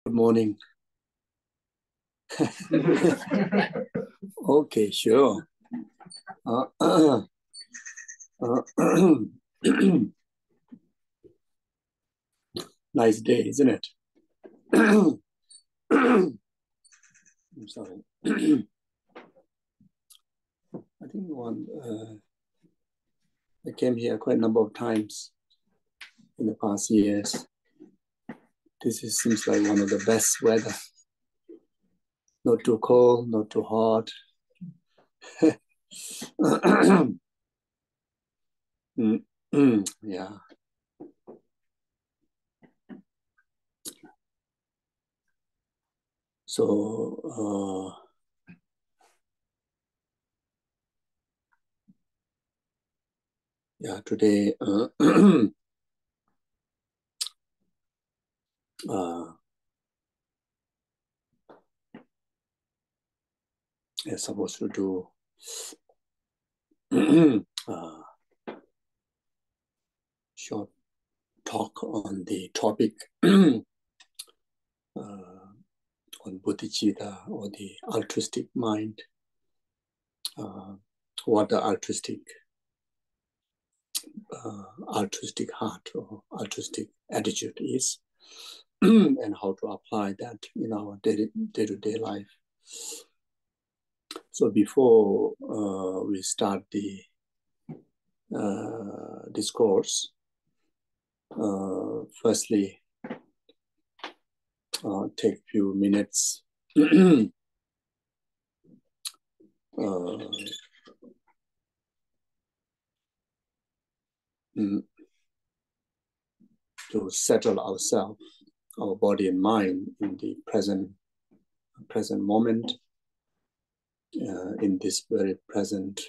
Good morning. Okay, sure. Nice day, isn't it? I'm sorry. I think I came here quite a number of times in the past years. Seems like one of the best weather. Not too cold, not too hot. Yeah. So, yeah, today I'm supposed to do short talk on the topic on bodhicitta, or the altruistic mind, what the altruistic heart or altruistic attitude is, and how to apply that in our day-to-day life. So before we start the discourse, firstly, take a few minutes to settle ourselves, our body and mind, in the present moment, in this very present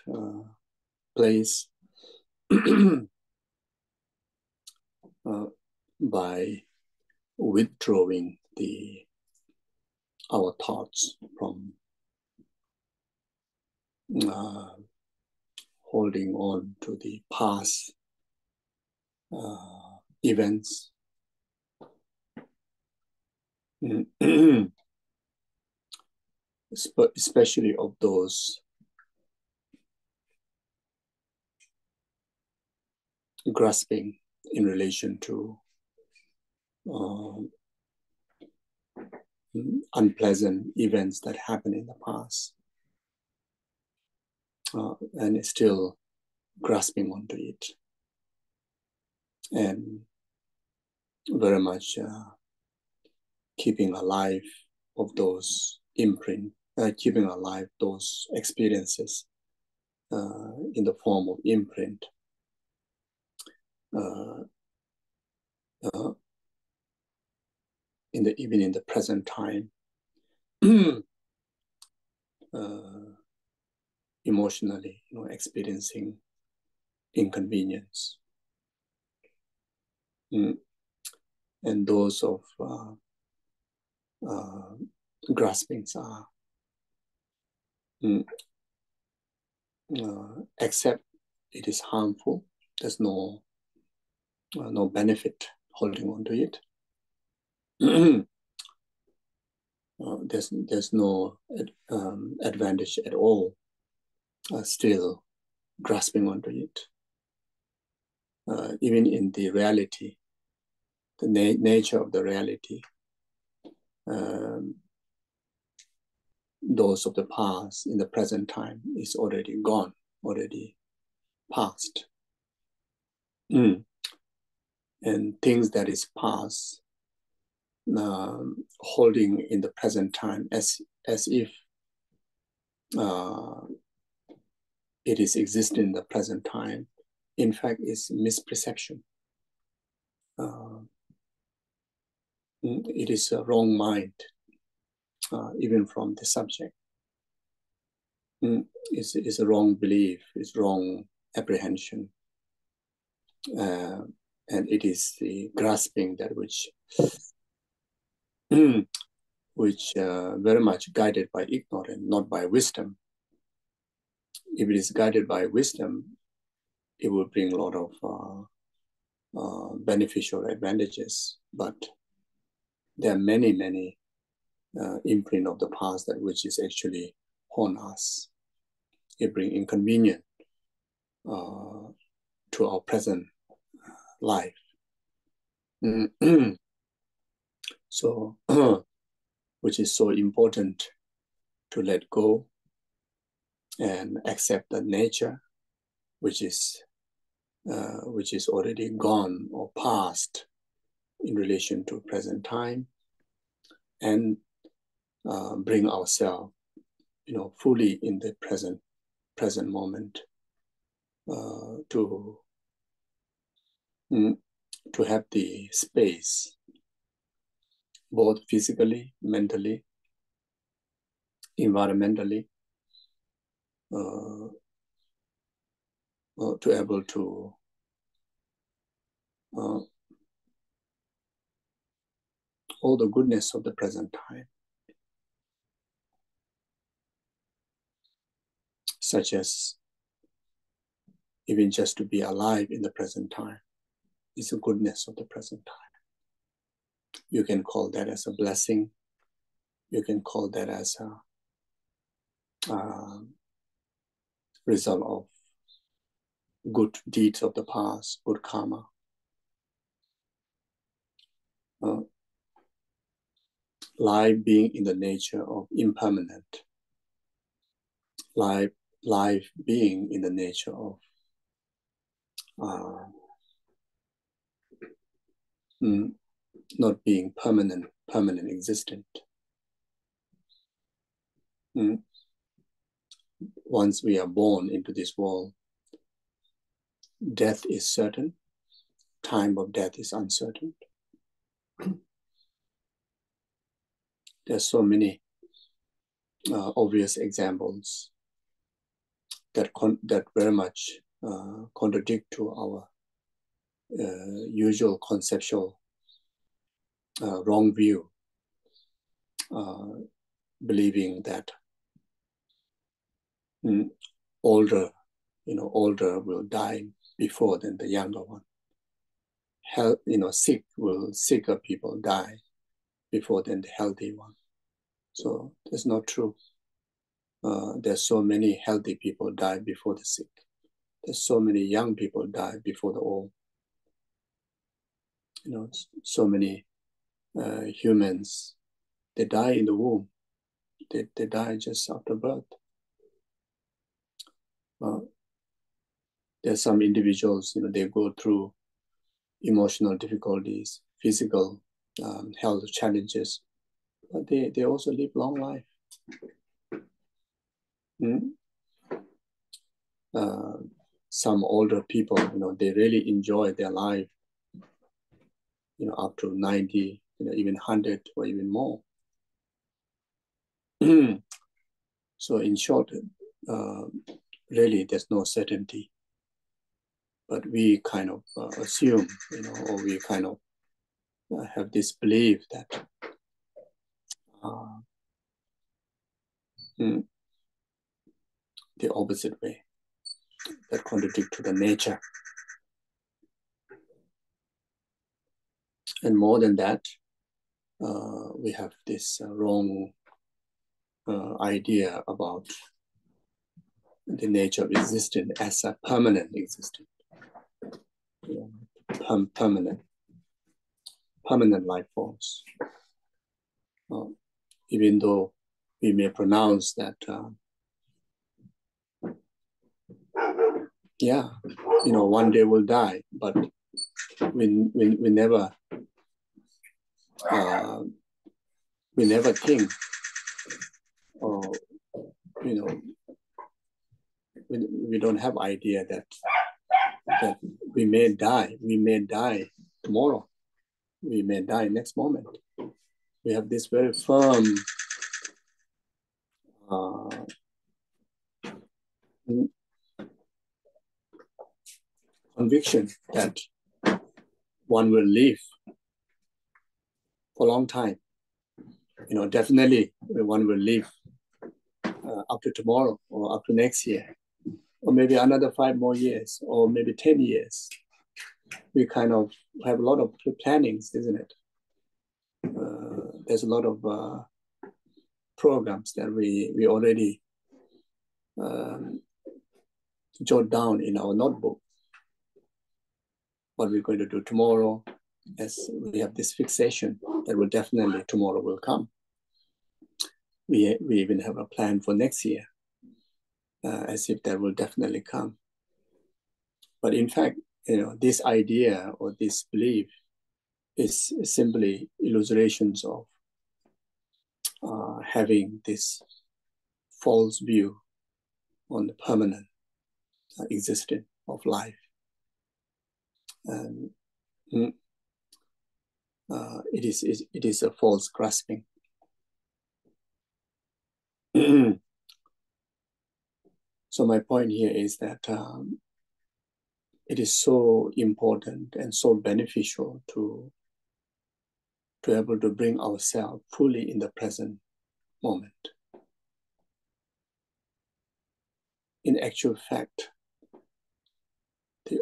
place, by withdrawing our thoughts from holding on to the past events, especially of those grasping in relation to unpleasant events that happened in the past, and still grasping onto it, and very much keeping alive of those imprint, keeping alive those experiences in the form of imprint. Even in the present time, emotionally, experiencing inconvenience, and those of graspings are except it is harmful. There's no benefit holding on to it. There's no advantage at all still grasping onto it. Even in the reality, the nature of the reality, those of the past in the present time is already gone, already past. And things that is past, holding in the present time as if it is existing in the present time, in fact, is misperception. It is a wrong mind, even from the subject. It's a wrong belief, it's wrong apprehension. And it is the grasping that which very much guided by ignorance, not by wisdom. If it is guided by wisdom, it will bring a lot of beneficial advantages. But there are many, many imprint of the past that which is actually haunt us. It brings inconvenience to our present life. So, which is so important to let go and accept the nature, which is already gone or past in relation to present time, and bring ourselves, fully in the present moment, to have the space, both physically, mentally, environmentally, to able to all the goodness of the present time, such as even just to be alive in the present time is the goodness of the present time. You can call that as a blessing. You can call that as a result of good deeds of the past, good karma. Life being in the nature of impermanent. Life being in the nature of not being permanent existent. Once we are born into this world, death is certain. Time of death is uncertain. There's so many obvious examples that very much contradict to our usual conceptual wrong view, believing that older will die before than the younger one. Sicker people die before than the healthy one. So that's not true. There's so many healthy people die before the sick. There's so many young people die before the old. So many humans, they die in the womb. They die just after birth. There's some individuals, they go through emotional difficulties, physical health challenges, but they also live long life. Some older people, they really enjoy their life, up to 90, even 100 or even more. So in short, really there's no certainty, but we kind of assume, or we kind of have this belief that the opposite way, that contradict to the nature. And more than that, we have this wrong idea about the nature of existence as a permanent existence, permanent life force. Even though we may pronounce that, one day we'll die, but we never think, or we don't have idea that we may die tomorrow, we may die next moment. We have this very firm conviction that one will live for a long time. Definitely one will live up to tomorrow or up to next year, or maybe another 5 more years, or maybe 10 years. We kind of have a lot of plannings, isn't it? there's a lot of programs that we already jot down in our notebook. What we're going to do tomorrow, as we have this fixation that will definitely tomorrow will come. We even have a plan for next year, as if that will definitely come. But in fact, this idea or this belief is simply illustrations of having this false view on the permanent existence of life. And it is a false grasping. So my point here is that it is so important and so beneficial to be able to bring ourselves fully in the present moment. In actual fact,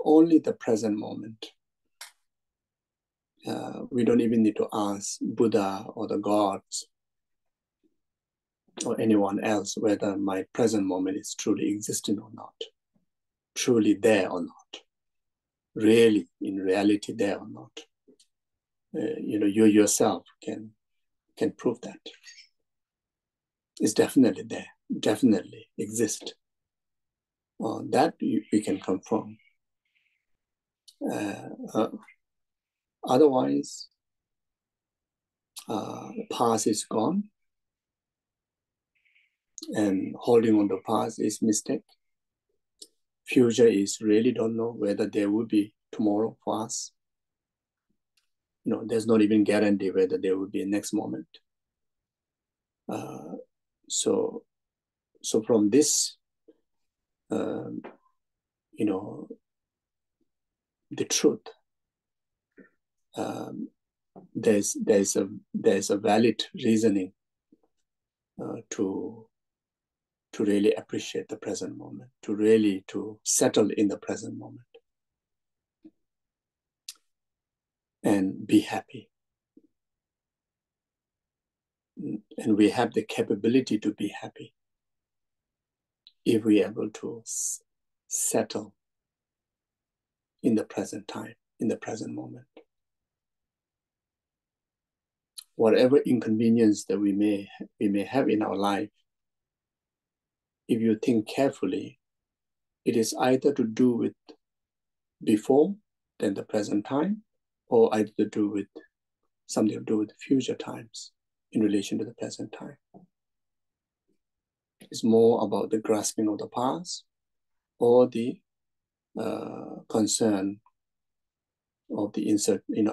only the present moment. We don't even need to ask Buddha or the gods or anyone else whether my present moment is truly existing or not, truly there or not, really in reality there or not. You yourself can prove that. It's definitely there, definitely exist. That we can confirm. Otherwise, the past is gone, and holding on to the past is mistake. Future is really don't know whether there will be tomorrow for us. There's not even guarantee whether there will be a next moment. So from this, the truth. There's a valid reasoning to really appreciate the present moment, to settle in the present moment, and be happy. And we have the capability to be happy if we are able to settle in the present time, in the present moment. Whatever inconvenience that we may have in our life, if you think carefully, it is either to do with before than the present time, or either to do with something to do with future times in relation to the present time. It's more about the grasping of the past or the concern of the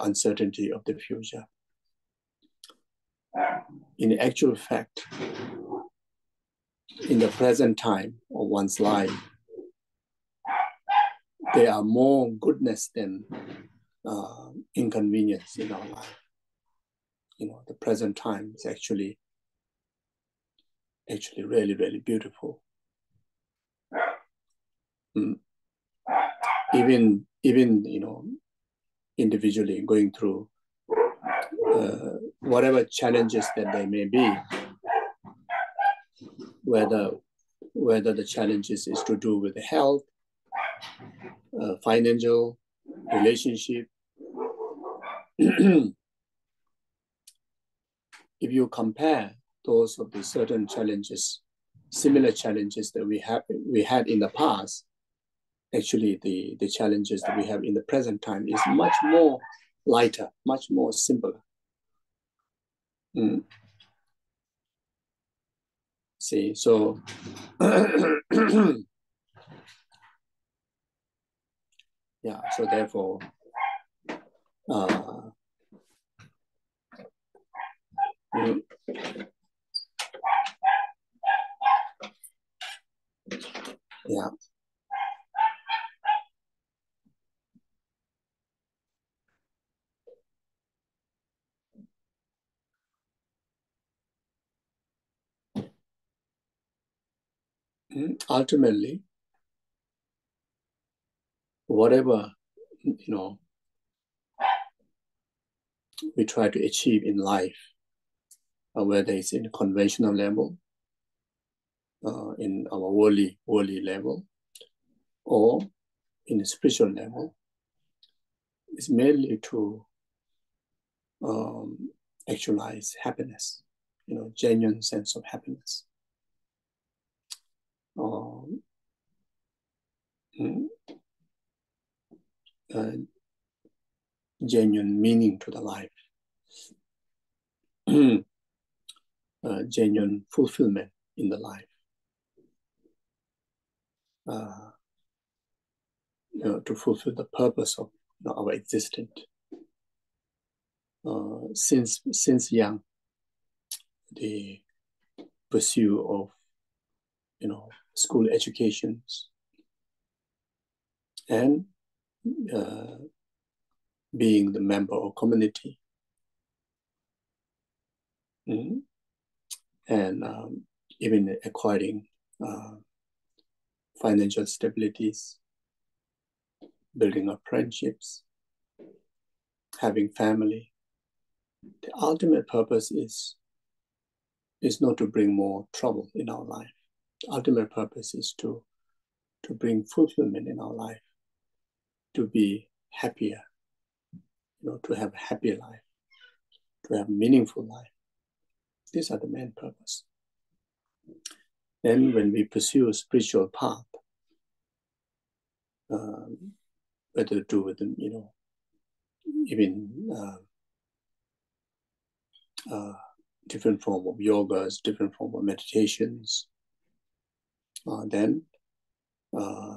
uncertainty of the future. In actual fact, in the present time of one's life, there are more goodness than inconvenience in our life. The present time is actually really, really beautiful. Even individually going through whatever challenges that there may be, whether the challenges is to do with the health, financial, relationship. If you compare those of the certain challenges, similar challenges that we had in the past, actually the challenges that we have in the present time is much more lighter, much more simpler. See, so yeah, so therefore, yeah. Ultimately, whatever we try to achieve in life, whether it's in a conventional level, in our worldly level, or in a spiritual level, is mainly to actualize happiness, genuine sense of happiness, genuine meaning to the life, genuine fulfillment in the life, to fulfill the purpose of our existence. Since young, the pursuit of school educations and being the member of community, and even acquiring financial stabilities, building up friendships, having family. The ultimate purpose is not to bring more trouble in our life. The ultimate purpose is to bring fulfillment in our life, to be happier, to have a happy life, to have a meaningful life. These are the main purpose. Then when we pursue a spiritual path, whether to do with, even different form of yogas, different form of meditations, then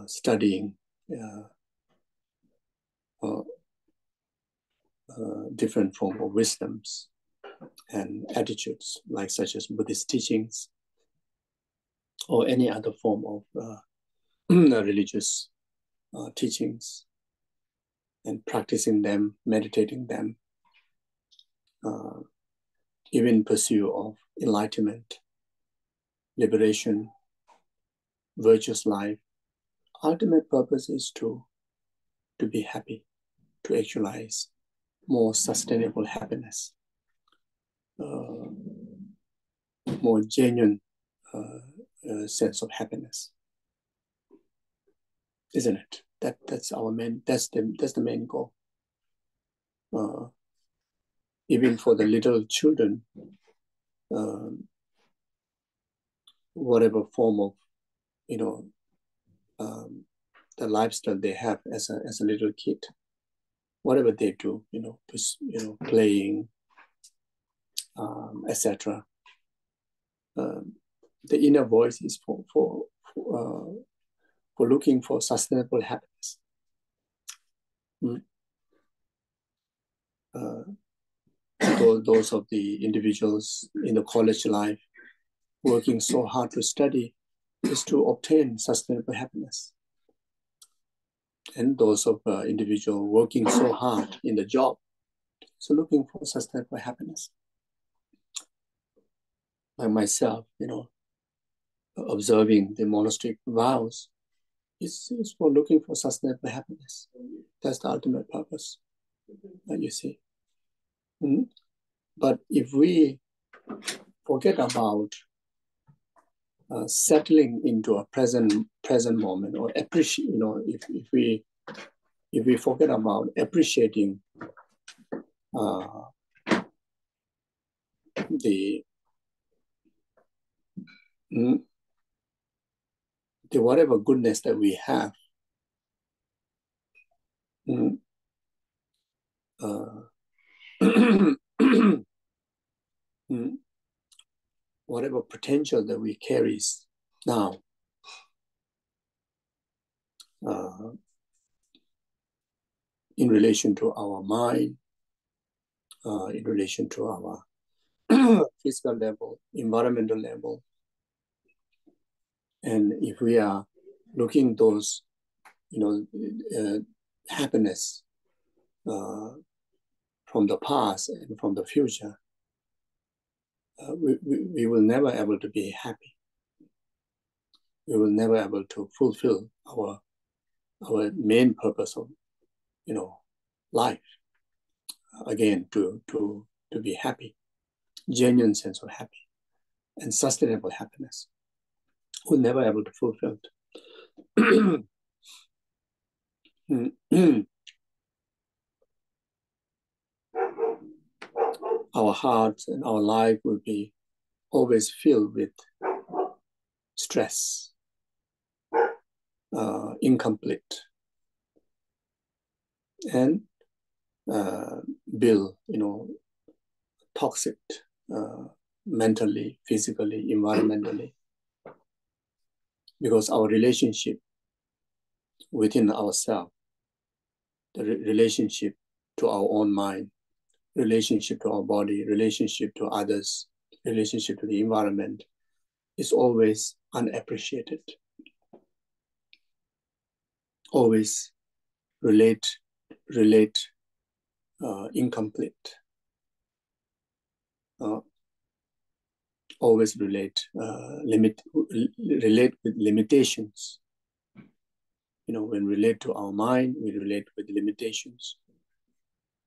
studying different form of wisdoms and attitudes, like such as Buddhist teachings or any other form of religious teachings, and practicing them, meditating them, even pursuit of enlightenment, liberation, virtuous life. Ultimate purpose is to be happy, to actualize more sustainable happiness, more genuine sense of happiness, isn't it? That's our main. That's the main goal. Even for the little children, whatever form of the lifestyle they have as a little kid, whatever they do, playing, etc. The inner voice is for looking for sustainable happiness. Those of the individuals in the college life working so hard to study is to obtain sustainable happiness. And those of individual working so hard in the job, so looking for sustainable happiness. Like myself, observing the monastic vows is for looking for sustainable happiness. That's the ultimate purpose, you see. But if we forget about settling into a present moment, or appreciate, if we forget about appreciating the whatever goodness that we have, whatever potential that we carry now, in relation to our mind, in relation to our physical level, environmental level. And if we are looking those, happiness from the past and from the future, we will never able to be happy. We will never able to fulfill our main purpose of, life, again, to be happy, genuine sense of happy and sustainable happiness, we're never able to fulfill it. Our hearts and our life will be always filled with stress, incomplete, and build, toxic, mentally, physically, environmentally, because our relationship within ourselves, the relationship to our own mind, relationship to our body, relationship to others, relationship to the environment is always unappreciated. Always relate, incomplete. Always relate with limitations. When we relate to our mind, we relate with limitations.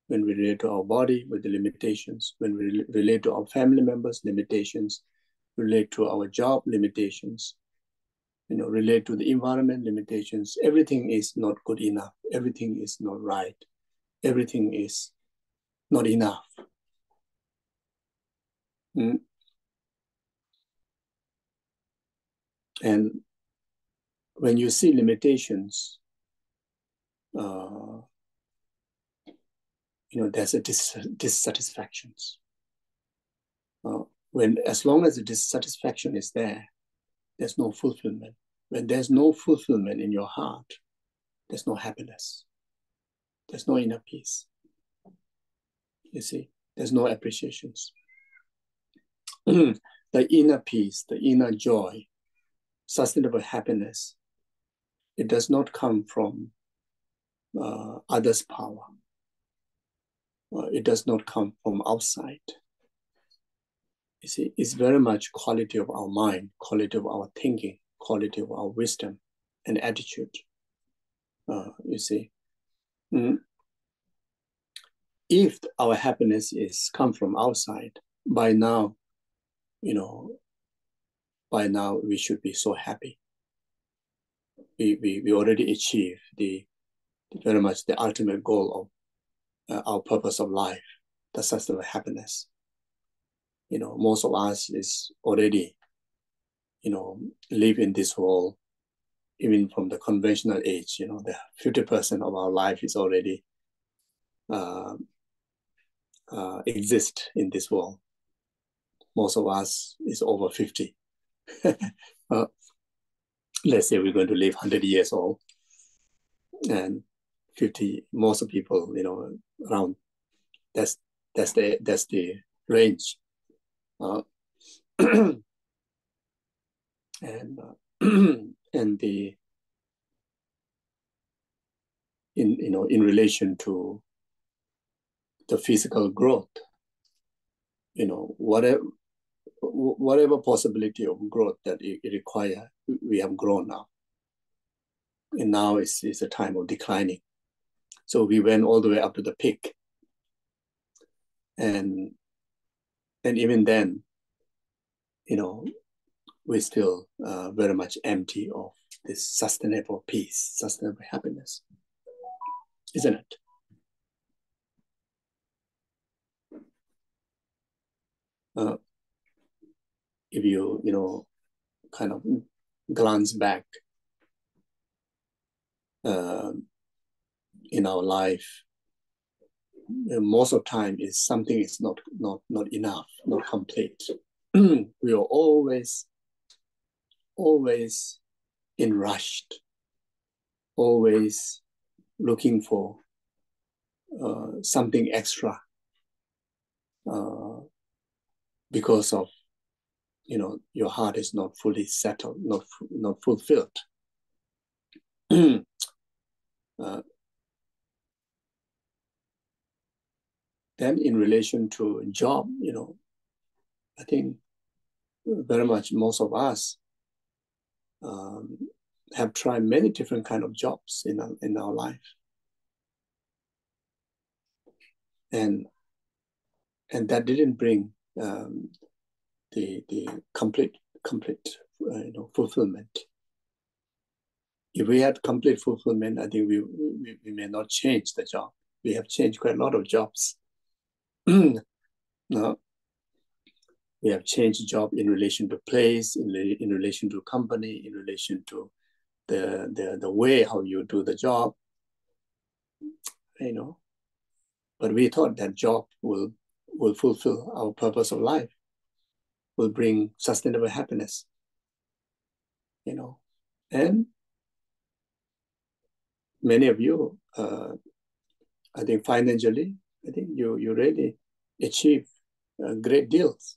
When we relate to our body, with the limitations. When we relate to our family members, limitations. Relate to our job, limitations. Relate to the environment, limitations. Everything is not good enough. Everything is not right. Everything is not enough. And when you see limitations, there's a dissatisfactions. As long as the dissatisfaction is there, there's no fulfillment. When there's no fulfillment in your heart, there's no happiness. There's no inner peace. You see, there's no appreciations. The inner peace, the inner joy, sustainable happiness, it does not come from others' power. It does not come from outside. You see, it's very much quality of our mind, quality of our thinking, quality of our wisdom and attitude. You see, if our happiness is come from outside, by now we should be so happy. We already achieved very much the ultimate goal of our purpose of life, the sustainable happiness. Most of us is already, live in this world, even from the conventional age, the 50% of our life is already exist in this world. Most of us is over 50. Let's say we're going to live 100 years old, and 50, most of people, around, that's the range. And in relation to the physical growth, whatever possibility of growth that it requires, we have grown now. And now it's a time of declining. So we went all the way up to the peak. And even then, we're still very much empty of this sustainable peace, sustainable happiness, isn't it? If you, kind of glance back in our life, most of the time is something is not enough, not complete. We are always in rushed, always looking for something extra because of your heart is not fully settled, not fulfilled. Then in relation to job, I think very much most of us have tried many different kind of jobs in our life. and that didn't bring the complete fulfillment. If we had complete fulfillment, I think we may not change the job. We have changed quite a lot of jobs. No, we have changed job in relation to place, in relation to company, in relation to the way how you do the job. But we thought that job will fulfill our purpose of life, will bring sustainable happiness. And many of you, I think financially, I think you really achieve great deals,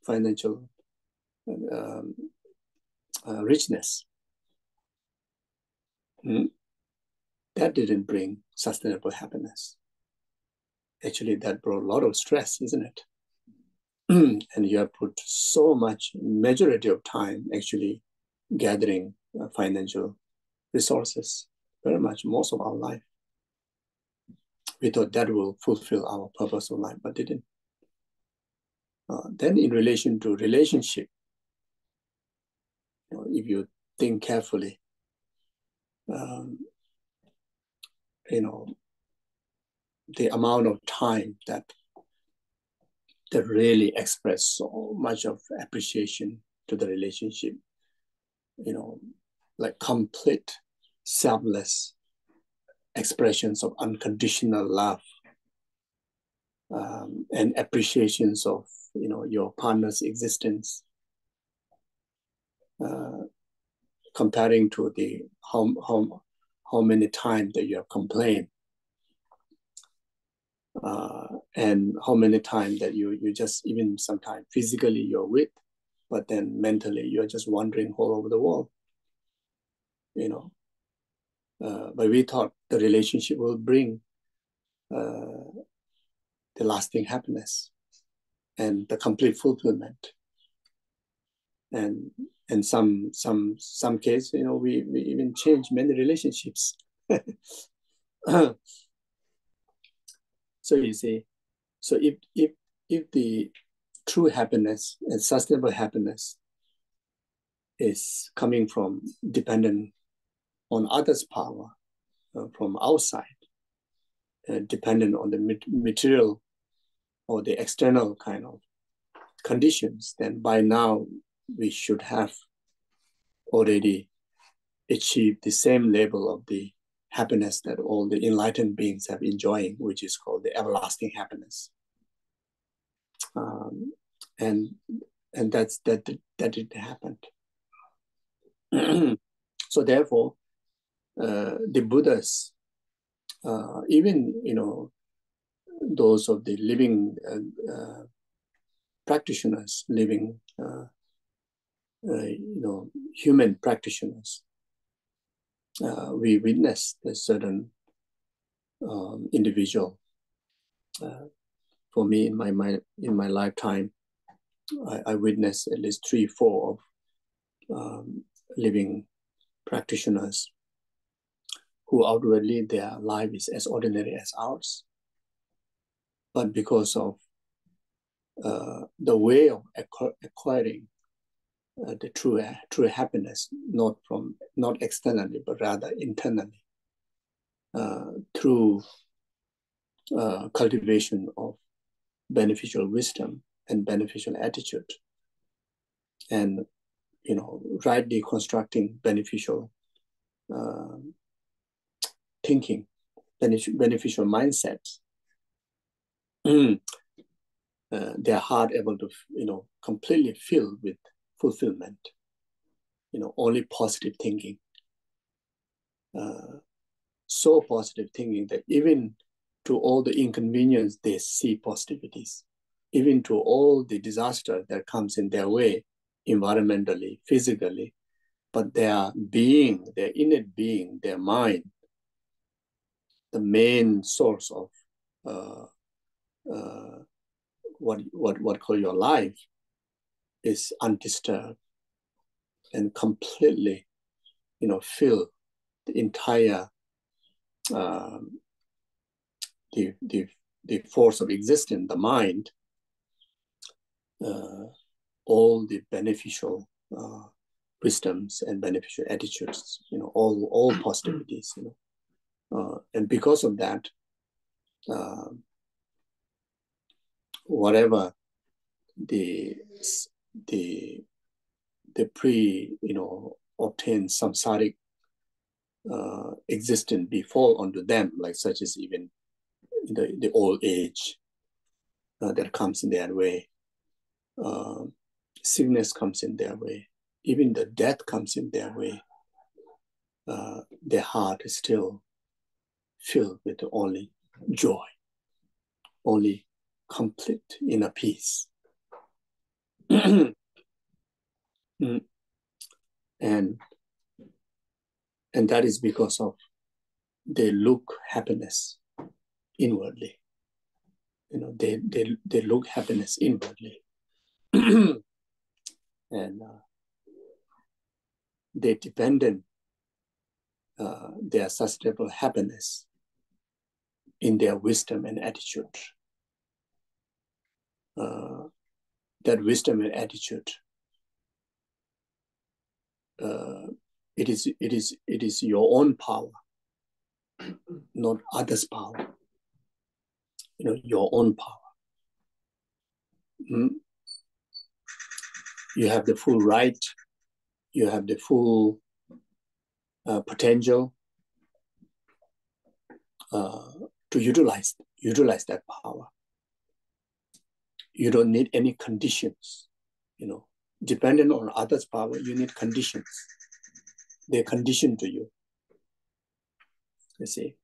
financial richness. That didn't bring sustainable happiness. Actually, that brought a lot of stress, isn't it? And you have put so much majority of time actually gathering financial resources, very much most of our life. We thought that will fulfill our purpose of life, but didn't. Then in relation to relationship, if you think carefully, the amount of time that really express so much of appreciation to the relationship, like complete selfless expressions of unconditional love, and appreciations of your partner's existence, comparing to the how many times that you have complained, and how many times that you just, even sometimes physically you're with, but then mentally you're just wandering all over the world. But we thought the relationship will bring the lasting happiness and the complete fulfillment. And in some cases, we even change many relationships. So you see, so if the true happiness and sustainable happiness is coming from dependent on others' power, from outside, dependent on the material or the external kind of conditions, then by now we should have already achieved the same level of the happiness that all the enlightened beings have enjoying, which is called the everlasting happiness. And that didn't happen. So therefore, the Buddhas, even those of the living practitioners, living human practitioners, we witnessed a certain individual. For me, in my lifetime, I witnessed at least 3-4 of living practitioners who outwardly their life is as ordinary as ours, but because of the way of acquiring the true happiness, not externally, but rather internally, through cultivation of beneficial wisdom and beneficial attitude, and rightly constructing beneficial thinking, beneficial mindsets. Their heart able to completely fill with fulfillment, only positive thinking, so positive thinking that even to all the inconvenience they see positivities, even to all the disaster that comes in their way, environmentally, physically, but their being, their innate being, their mind, the main source of what call your life, is undisturbed and completely, fill the entire the force of existence, the mind, all the beneficial wisdoms and beneficial attitudes, all positivities, and because of that, whatever the obtained samsaric existence befall onto them, like such as even the old age that comes in their way, sickness comes in their way, even the death comes in their way, their heart is still filled with only joy, only complete inner peace. And that is because of they look happiness inwardly. They look happiness inwardly. And they dependent their sustainable happiness in their wisdom and attitude. That wisdom and attitude, it is your own power, not others' power. Your own power. You have the full right. You have the full potential to utilize that power. You don't need any conditions. Dependent on others' power, you need conditions. They're conditioned to you. You see.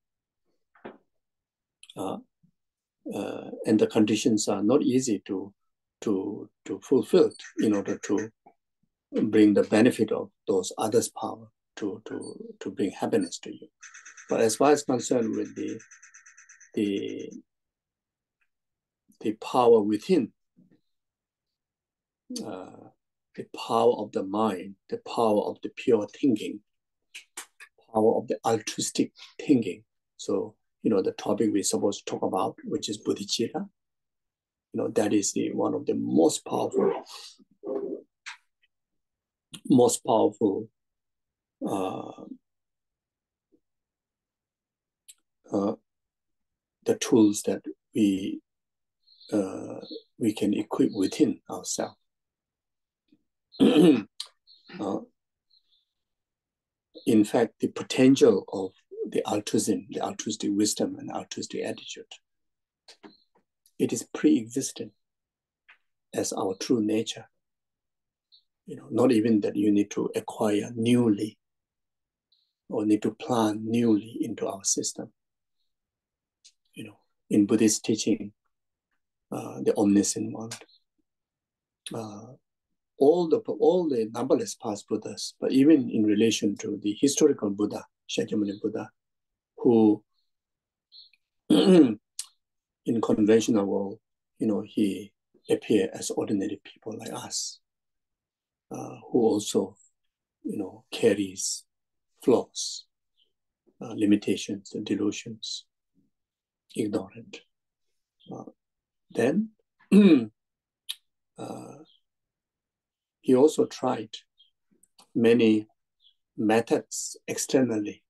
And the conditions are not easy to fulfill in order to bring the benefit of those others' power to bring happiness to you. But as far as concerned with the power within, the power of the mind, the power of the pure thinking, power of the altruistic thinking. So, the topic we're supposed to talk about, which is bodhicitta, that is one of the most powerful the tools that we can equip within ourselves. In fact, the potential of the altruism, the altruistic wisdom and altruistic attitude, it is pre-existent as our true nature. Not even that you need to acquire newly or need to plant newly into our system. In Buddhist teaching, the omniscient one, all the numberless past Buddhas, but even in relation to the historical Buddha, Shakyamuni Buddha, who in conventional world, he appeared as ordinary people like us, who also, carries flaws, limitations and delusions, ignorant. Then he also tried many methods externally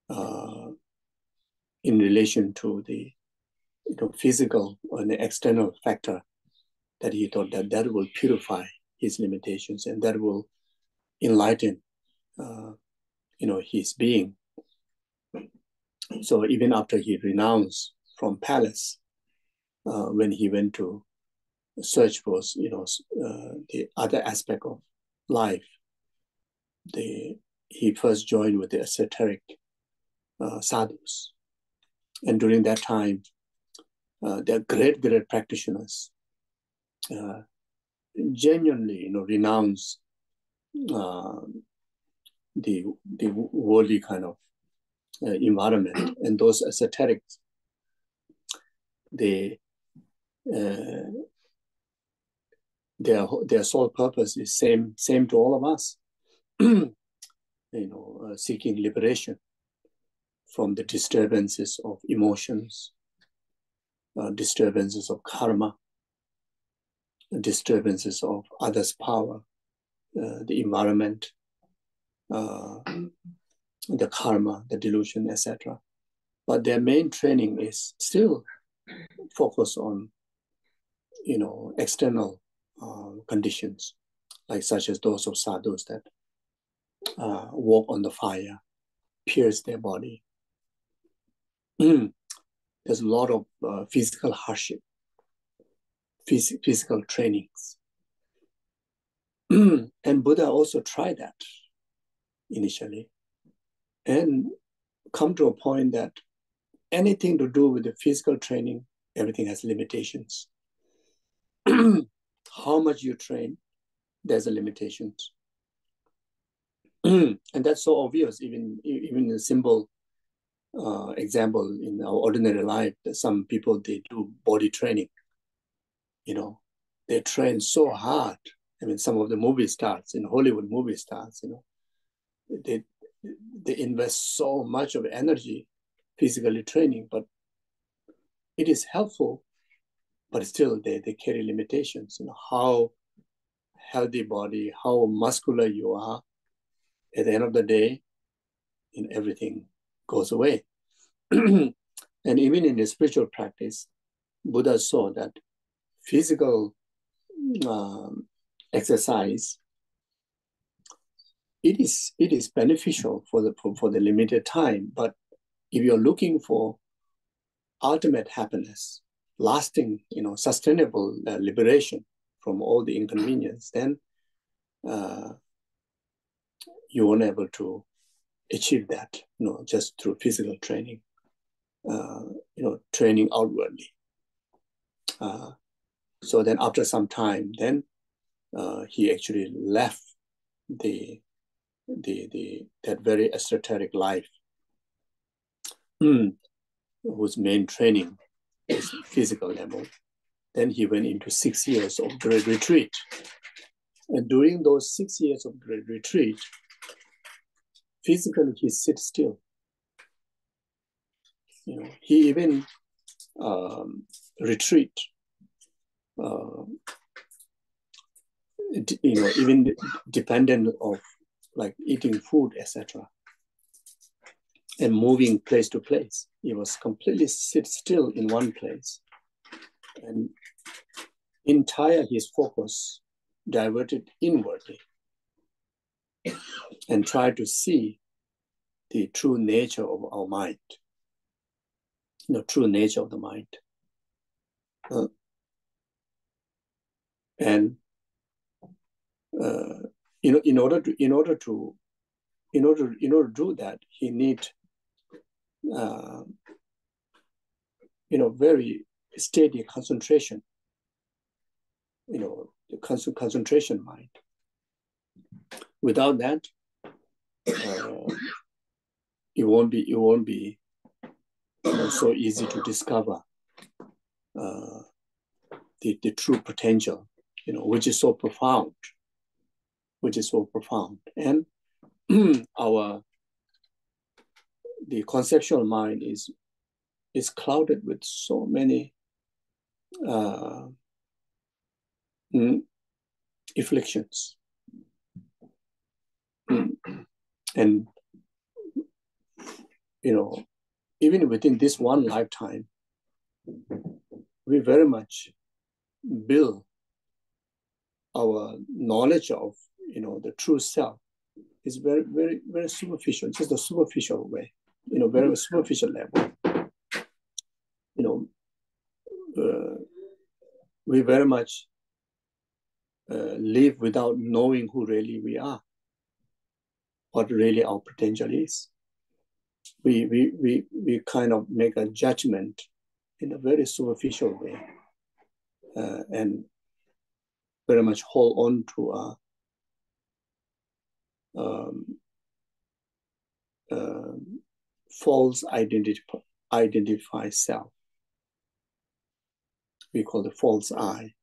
in relation to the physical or the external factor that he thought that will purify his limitations and that will enlighten his being. So even after he renounced from palace, when he went to search for the other aspect of life, he first joined with the esoteric sadhus, and during that time, they are great practitioners, genuinely renounce the worldly kind of environment, and those esoterics, their sole purpose is same to all of us, seeking liberation from the disturbances of emotions, disturbances of karma, disturbances of others' power, the environment, the karma, the delusion, etc. But their main training is still focused on, external conditions, like such as those of sadhus that walk on the fire, pierce their body. There's a lot of physical hardship, physical trainings. And Buddha also tried that initially and come to a point that anything to do with the physical training, everything has limitations. How much you train, there's a limitations. And that's so obvious, even a simple example in our ordinary life, that some people, they do body training. They train so hard. I mean, some of the movie stars, Hollywood movie stars, they invest so much of energy physically training, but it is helpful, but still they carry limitations. How healthy body, how muscular you are, at the end of the day, everything goes away. And even in the spiritual practice, Buddha saw that physical exercise, it is beneficial for the limited time. But if you're looking for ultimate happiness, lasting, sustainable liberation from all the inconvenience, then you won't able to achieve that, just through physical training, training outwardly. So then after some time, then he actually left that very esoteric life, whose main training is physical level. Then he went into 6 years of great retreat. And during those 6 years of great retreat, physically he sits still. He even retreat, even dependent of like eating food, etc., and moving place to place. He was completely sit still in one place, and entire his focus diverted inwardly, and tried to see the true nature of our mind, true nature of the mind. And in order to do that, he need very steady concentration, the concentration mind. Without that, it won't be so easy to discover the true potential, which is so profound. And the conceptual mind is clouded with so many afflictions. And even within this one lifetime, we very much build our knowledge of the true self is very, very, very superficial, just a superficial way, very superficial level. We very much live without knowing who really we are, what really our potential is. We kind of make a judgment in a very superficial way, and very much hold on to a false identify self. We call the false I,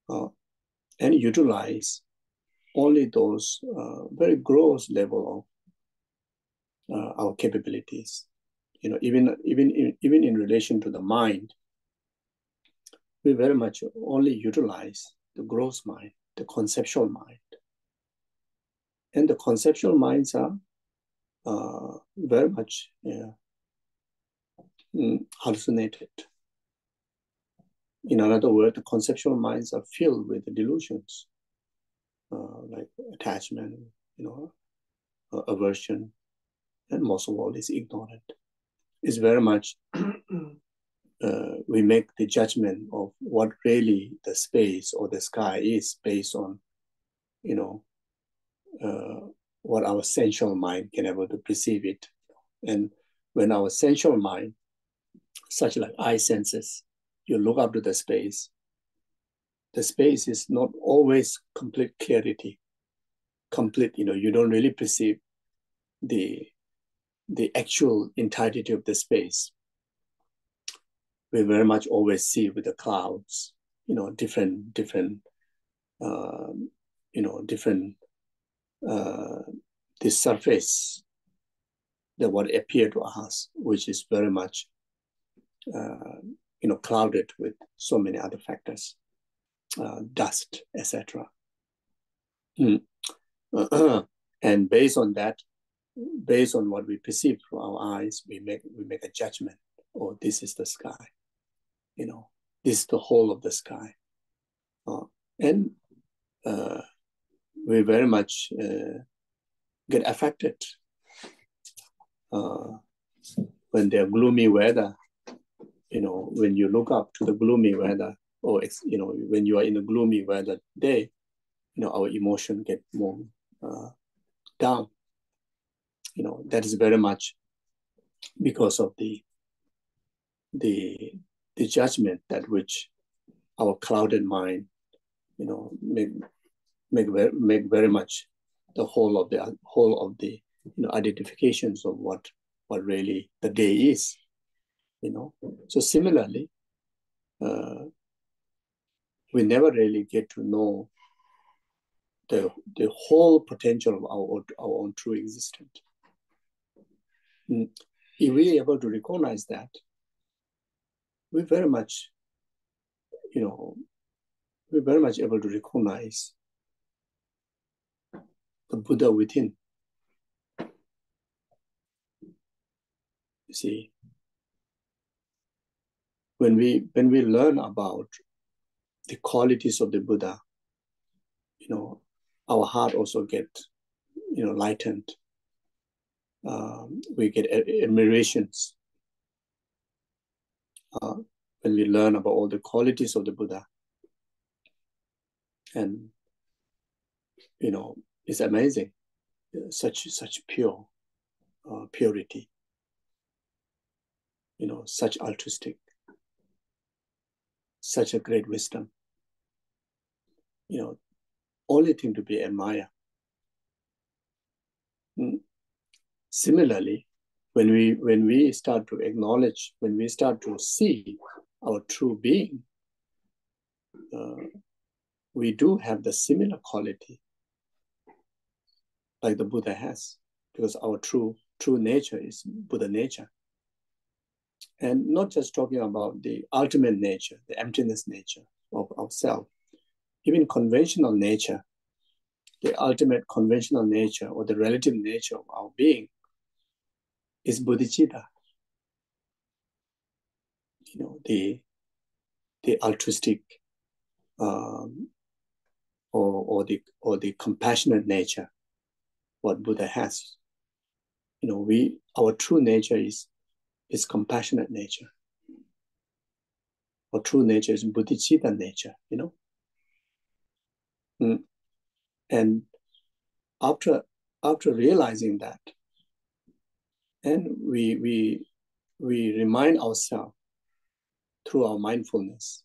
and utilize only those very gross level our capabilities. Even in relation to the mind, we very much only utilize the gross mind, the conceptual mind. And the conceptual minds are very much hallucinated. In other words, the conceptual minds are filled with the delusions, like attachment, aversion, and most of all is ignorant. It's very much we make the judgment of what really the space or the sky is based on, what our sensual mind can able to perceive it. And when our sensual mind, such like eye senses, you look up to the space is not always complete clarity, you don't really perceive the actual entirety of the space. We very much always see with the clouds, different this surface that what appear to us, which is very much clouded with so many other factors, dust, etc. And based on that, based on what we perceive through our eyes, we make a judgment. Oh, this is the sky. This is the whole of the sky. And we very much get affected when there are gloomy weather. When you look up to the gloomy weather, or when you are in a gloomy weather day, our emotion get more down. That is very much because of the judgment that which our clouded mind, make very much the whole of the identifications of what really the day is. So similarly, we never really get to know the whole potential of our own true existence. If we are able to recognize that, we're very much able to recognize the Buddha within. You see, when we learn about the qualities of the Buddha, our heart also get lightened. We get admirations when we learn about all the qualities of the Buddha. And it's amazing, such pure purity, such altruistic, such a great wisdom. Only thing to be admired. Similarly, when we start to acknowledge, when we start to see our true being, we do have the similar quality like the Buddha has, because our true nature is Buddha nature. And not just talking about the ultimate nature, the emptiness nature of self, even conventional nature, the ultimate conventional nature or the relative nature of our being is bodhicitta. The altruistic or the compassionate nature, what Buddha has. Our true nature is compassionate nature. Our true nature is bodhicitta nature. And after realizing that, and we remind ourselves through our mindfulness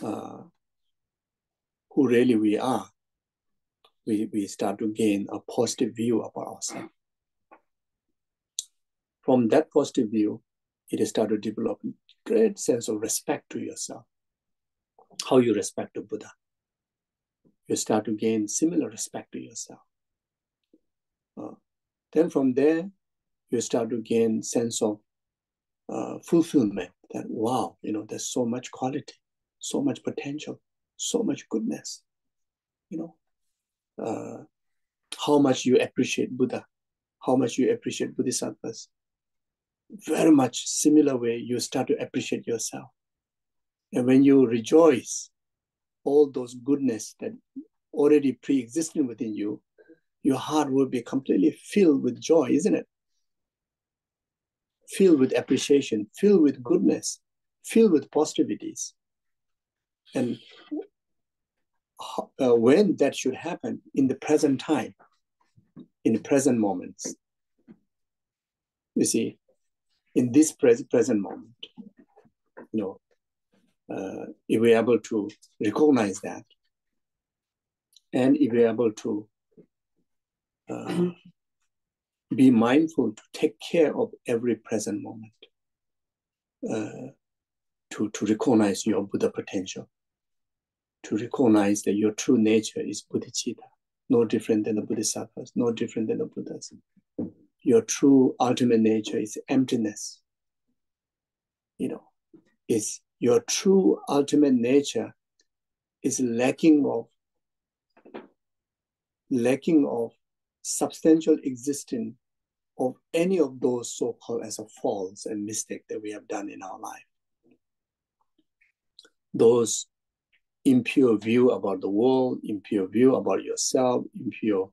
who really we are, we start to gain a positive view about ourselves. From that positive view, it starts to develop a great sense of respect to yourself. How you respect the Buddha. You start to gain similar respect to yourself. Then from there, you start to gain sense of fulfillment, that wow, there's so much quality, so much potential, so much goodness, how much you appreciate Buddha, how much you appreciate Bodhisattvas. Very much similar way, you start to appreciate yourself. And when you rejoice all those goodness that already pre-existing within you, your heart will be completely filled with joy, isn't it? Filled with appreciation, filled with goodness, filled with positivities. And when that should happen, in the present time, in the present moments. You see, in this present moment, if we're able to recognize that, and if we're able to be mindful to take care of every present moment, to recognize your Buddha potential, to recognize that your true nature is bodhicitta, no different than the Bodhisattvas, no different than the Buddhas. Your true ultimate nature is emptiness. Is your true ultimate nature is lacking of substantial existence of any of those so-called as a faults and mistake that we have done in our life. Those impure view about the world, impure view about yourself, impure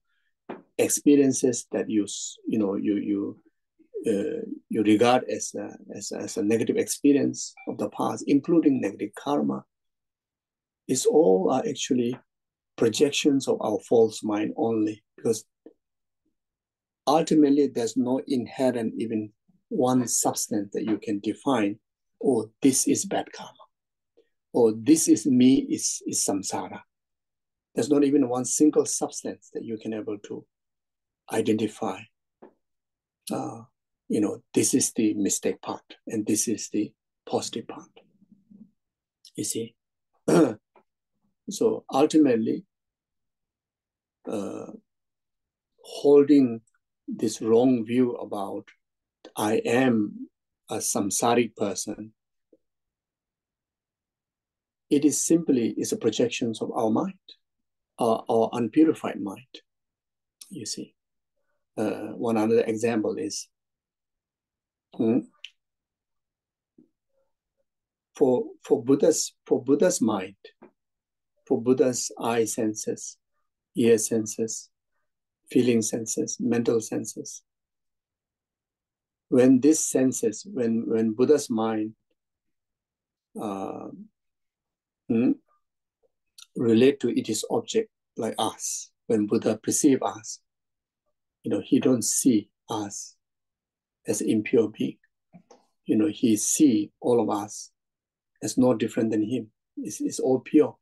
experiences that you regard as a negative experience of the past, including negative karma, is all are actually projections of our false mind only, because ultimately there's no inherent even one substance that you can define, oh, this is bad karma, or this is me, is samsara. There's not even one single substance that you can able to identify. This is the mistake part, and this is the positive part. You see? So ultimately, holding this wrong view about I am a samsaric person, it is simply a projection of our mind, our unpurified mind. You see, one other example is for Buddha's mind, for Buddha's eye senses, ear senses, feeling senses, mental senses. When these senses, when Buddha's mind relate to its object, like us, when Buddha perceive us, he don't see us as impure being. He see all of us as no different than him. It's all pure.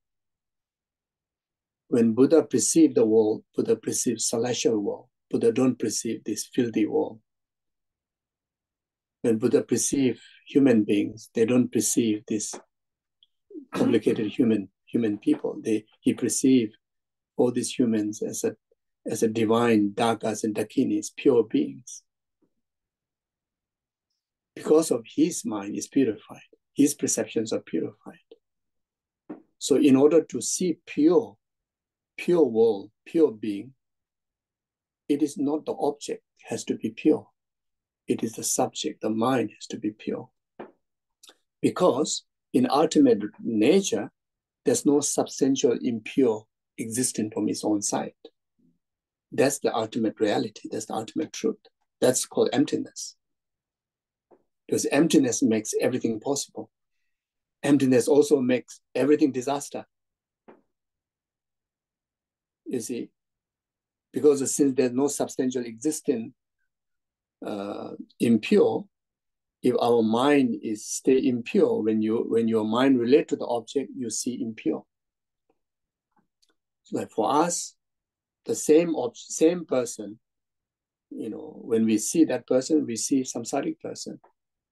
When Buddha perceive the world, Buddha perceives celestial world. Buddha don't perceive this filthy world. When Buddha perceive human beings, they don't perceive this complicated human people. He perceive all these humans as a divine dakas and dakinis, pure beings. Because of his mind is purified, his perceptions are purified. So in order to see pure world, pure being, it is not the object has to be pure. It is the subject, the mind has to be pure. Because in ultimate nature, there's no substantial impure existing from its own side. That's the ultimate reality. That's the ultimate truth. That's called emptiness. Because emptiness makes everything possible. Emptiness also makes everything disaster. You see? Because since there's no substantial existing impure, if our mind is stay impure, when your mind relate to the object, you see impure. So like for us, the same person, when we see that person, we see samsaric person.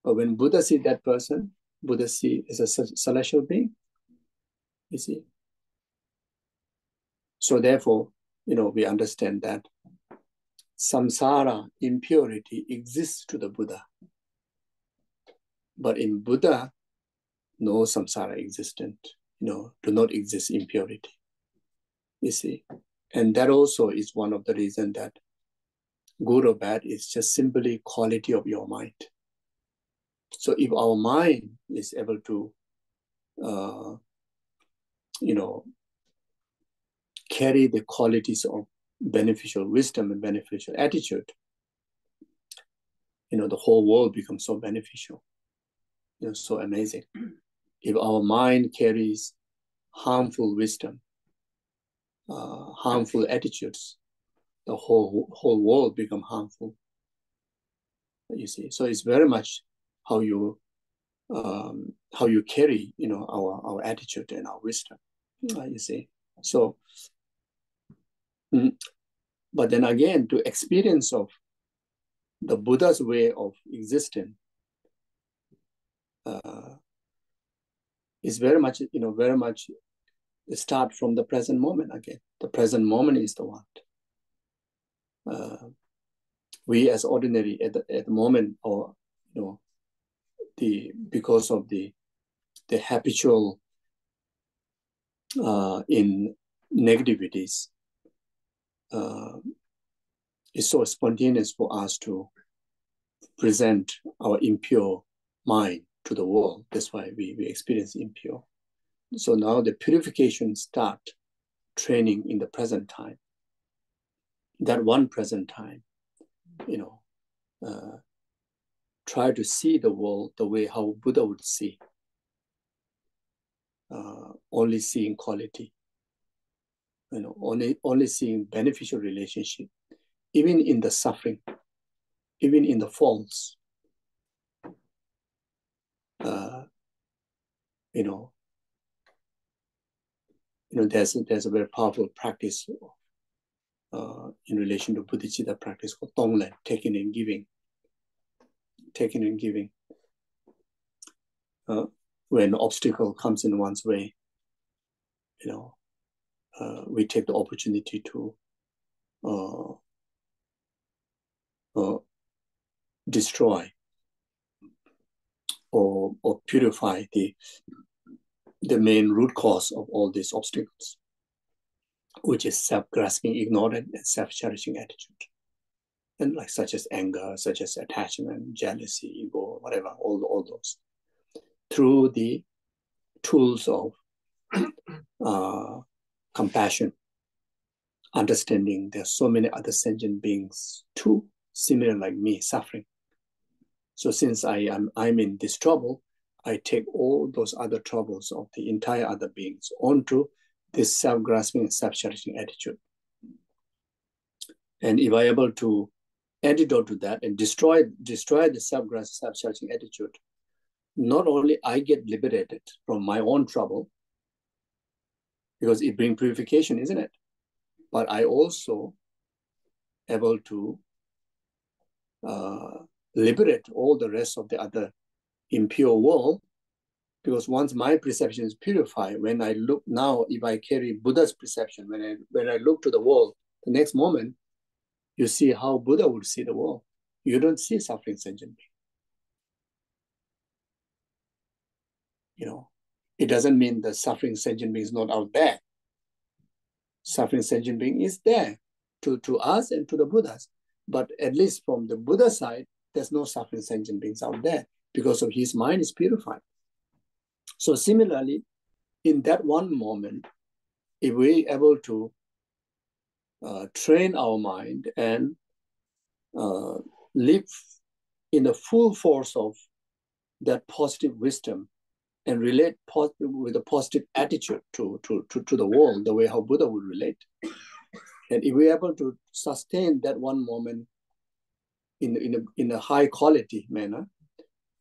But when Buddha see that person, Buddha see as a celestial being. You see. So therefore, we understand that samsara, impurity, exists to the Buddha. But in Buddha, no samsara existent, do not exist impurity. You see? And that also is one of the reasons that good or bad is just simply quality of your mind. So if our mind is able to, carry the qualities of beneficial wisdom and beneficial attitude, the whole world becomes so beneficial, so amazing. If our mind carries harmful wisdom, harmful attitudes, the whole world become harmful. You see, so it's very much how you carry, our attitude and our wisdom. You see, so. But then again, to experience of the Buddha's way of existing is very much start from the present moment again. The present moment is the one. We as ordinary at the moment, or because of the habitual in negativities, it's so spontaneous for us to present our impure mind to the world. That's why we experience impure. So now the purification start training in the present time. That one present time, try to see the world the way how Buddha would see. Only seeing quality, only seeing beneficial relationship, even in the suffering, even in the faults. There's a very powerful practice in relation to bodhicitta practice called tonglen, taking and giving. Taking and giving. When obstacle comes in one's way, we take the opportunity to destroy or purify the main root cause of all these obstacles, which is self-grasping, ignorant, and self-cherishing attitude. And such as anger, such as attachment, jealousy, ego, whatever, all those. Through the tools of compassion, understanding there's so many other sentient beings too, similar like me, suffering. So since I'm in this trouble, I take all those other troubles of the entire other beings onto this self-grasping and self-cherishing attitude. And if I'm able to antidote to that and destroy the self-grasping, self-cherishing attitude, not only I get liberated from my own trouble, because it brings purification, isn't it? But I also able to liberate all the rest of the other impure world, because once my perception is purified, when I look now, if I carry Buddha's perception, when I look to the world, the next moment, you see how Buddha would see the world. You don't see suffering sentient being. It doesn't mean the suffering sentient being is not out there. Suffering sentient being is there to us and to the Buddhas. But at least from the Buddha side, there's no suffering sentient beings out there because of his mind is purified. So similarly, in that one moment, if we're able to train our mind and live in the full force of that positive wisdom and relate with a positive attitude to the world, the way how Buddha would relate. And if we're able to sustain that one moment in a high quality manner,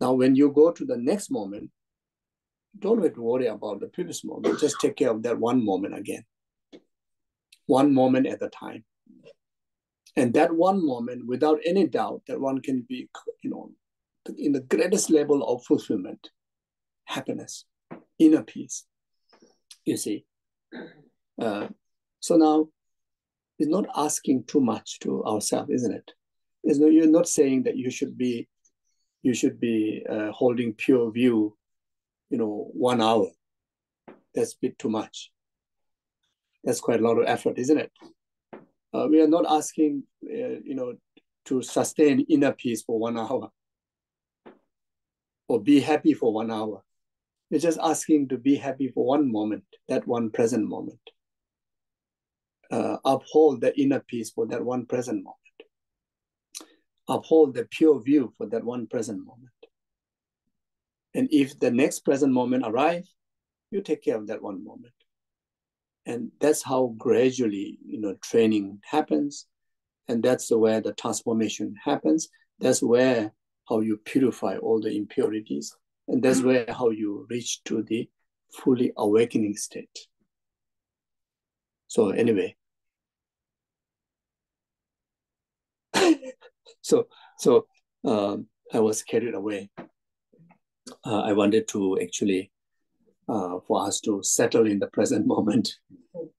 now when you go to the next moment, don't have to worry about the previous moment. Just take care of that one moment again. One moment at a time. And that one moment, without any doubt, that one can be, in the greatest level of fulfillment, happiness, inner peace, you see. So now, is not asking too much to ourselves, isn't it? You're not saying that you should be holding pure view, 1 hour. That's a bit too much. That's quite a lot of effort, isn't it? We are not asking, to sustain inner peace for 1 hour or be happy for 1 hour. We're just asking to be happy for one moment, that one present moment. Uphold the inner peace for that one present moment. Uphold the pure view for that one present moment. And if the next present moment arrives, you take care of that one moment. And that's how gradually, training happens. And that's where the transformation happens. That's where how you purify all the impurities. And that's where how you reach to the fully awakening state. So anyway, so I was carried away. I wanted to actually, for us to settle in the present moment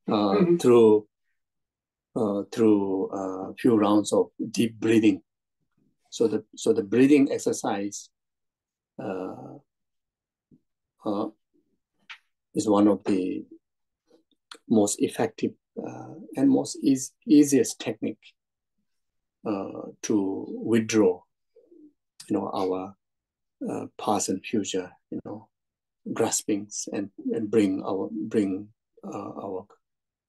through a few rounds of deep breathing. So the breathing exercise is one of the most effective and most easiest technique to withdraw, our past and future, graspings and bring our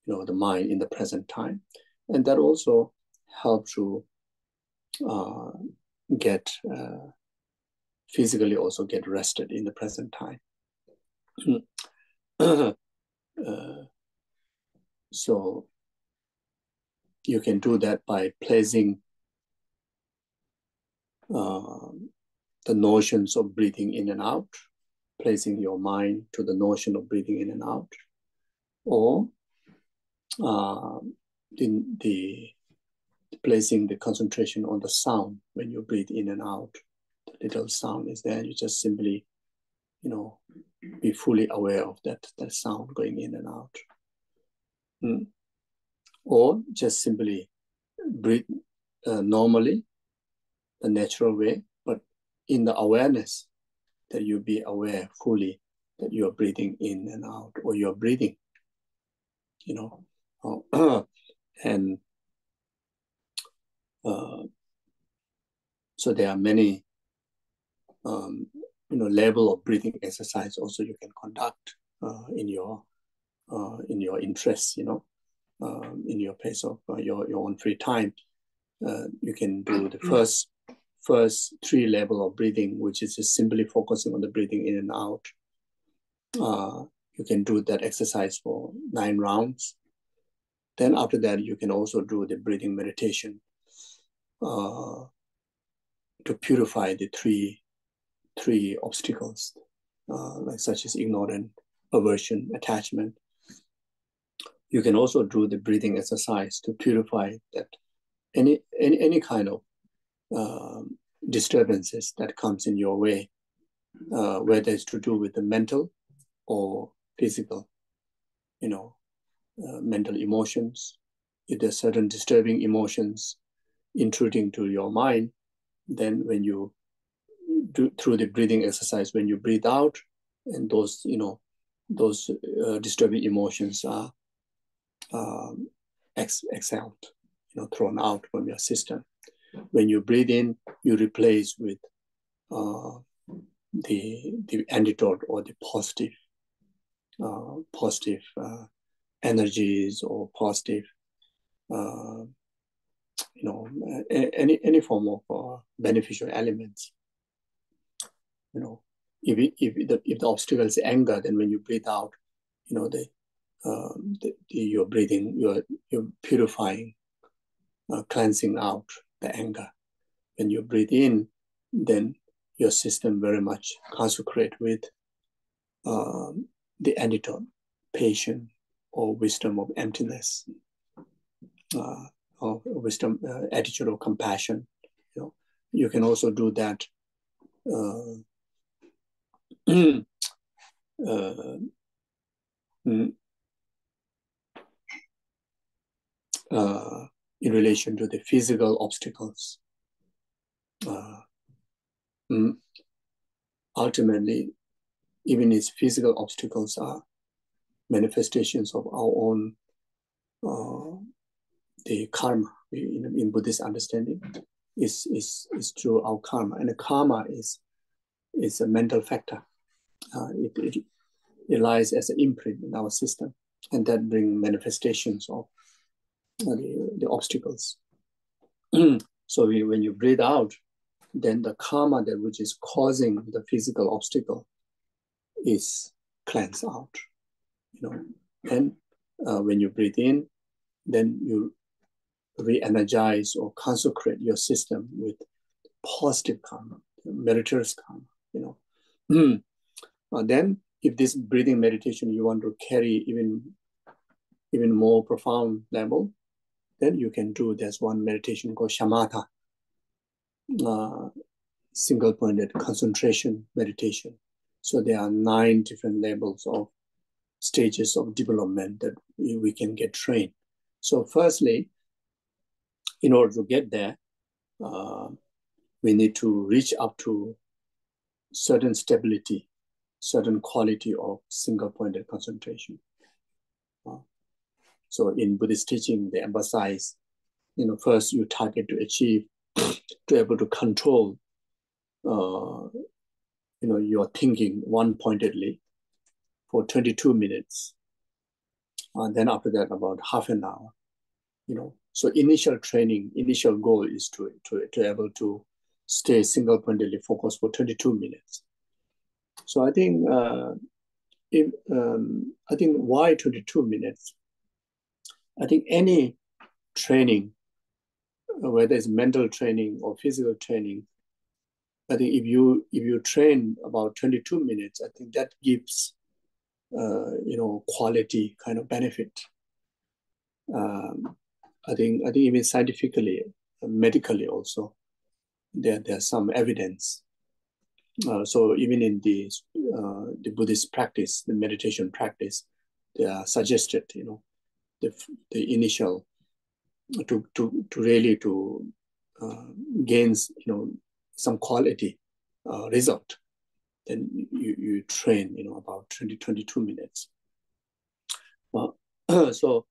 the mind in the present time, and that also helps to get physically also get rested in the present time. So you can do that by placing the notions of breathing in and out, placing your mind to the notion of breathing in and out, or placing the concentration on the sound when you breathe in and out. The little sound is there. You just simply, be fully aware of that sound going in and out. Or just simply breathe normally, the natural way, but in the awareness that you be aware fully that you are breathing in and out, or you're breathing, and so there are many, level of breathing exercise also you can conduct in your interests, in your pace of your own free time. You can do the first 3 level of breathing, which is just simply focusing on the breathing in and out. You can do that exercise for 9 rounds. Then after that, you can also do the breathing meditation to purify the three obstacles, like such as ignorance, aversion, attachment. You can also do the breathing exercise to purify that any kind of disturbances that comes in your way, whether it's to do with the mental or physical, mental emotions. If there's certain disturbing emotions intruding to your mind, then when you do through the breathing exercise, when you breathe out, and those disturbing emotions are exhaled, thrown out from your system. When you breathe in, you replace with the antidote or the positive energies or positive, any form of beneficial elements. If the obstacle is anger, then when you breathe out, you're breathing, you're purifying, cleansing out the anger. When you breathe in, then your system very much consecrate with the antidote, patience, or wisdom of emptiness, or wisdom, attitude of compassion. You can also do that in relation to the physical obstacles. Ultimately, even its physical obstacles are manifestations of our own the karma. In Buddhist understanding, is through our karma, and the karma is a mental factor. It lies as an imprint in our system, and that brings manifestations of the obstacles. So when you breathe out, then the karma that which is causing the physical obstacle is cleansed out. And when you breathe in, then you re-energize or consecrate your system with positive karma, meritorious karma. Then, if this breathing meditation you want to carry even more profound level, then you can do. There's one meditation called shamatha, single-pointed concentration meditation. So there are 9 different levels of stages of development that we can get trained. So firstly, in order to get there, we need to reach up to certain stability, certain quality of single-pointed concentration. So in Buddhist teaching, they emphasize, first you target to achieve, to be able to control, your thinking one-pointedly for 22 minutes. Then after that, about half an hour. So initial training, initial goal is to able to stay single-pointedly focused for 22 minutes. So I think why 22 minutes? I think any training, whether it's mental training or physical training, I think if you train about 22 minutes, I think that gives quality kind of benefit. I think even scientifically, medically also, there's some evidence. So even in the Buddhist practice, the meditation practice, they are suggested, the initial to really gain, some quality result. Then you train, about 22 minutes. So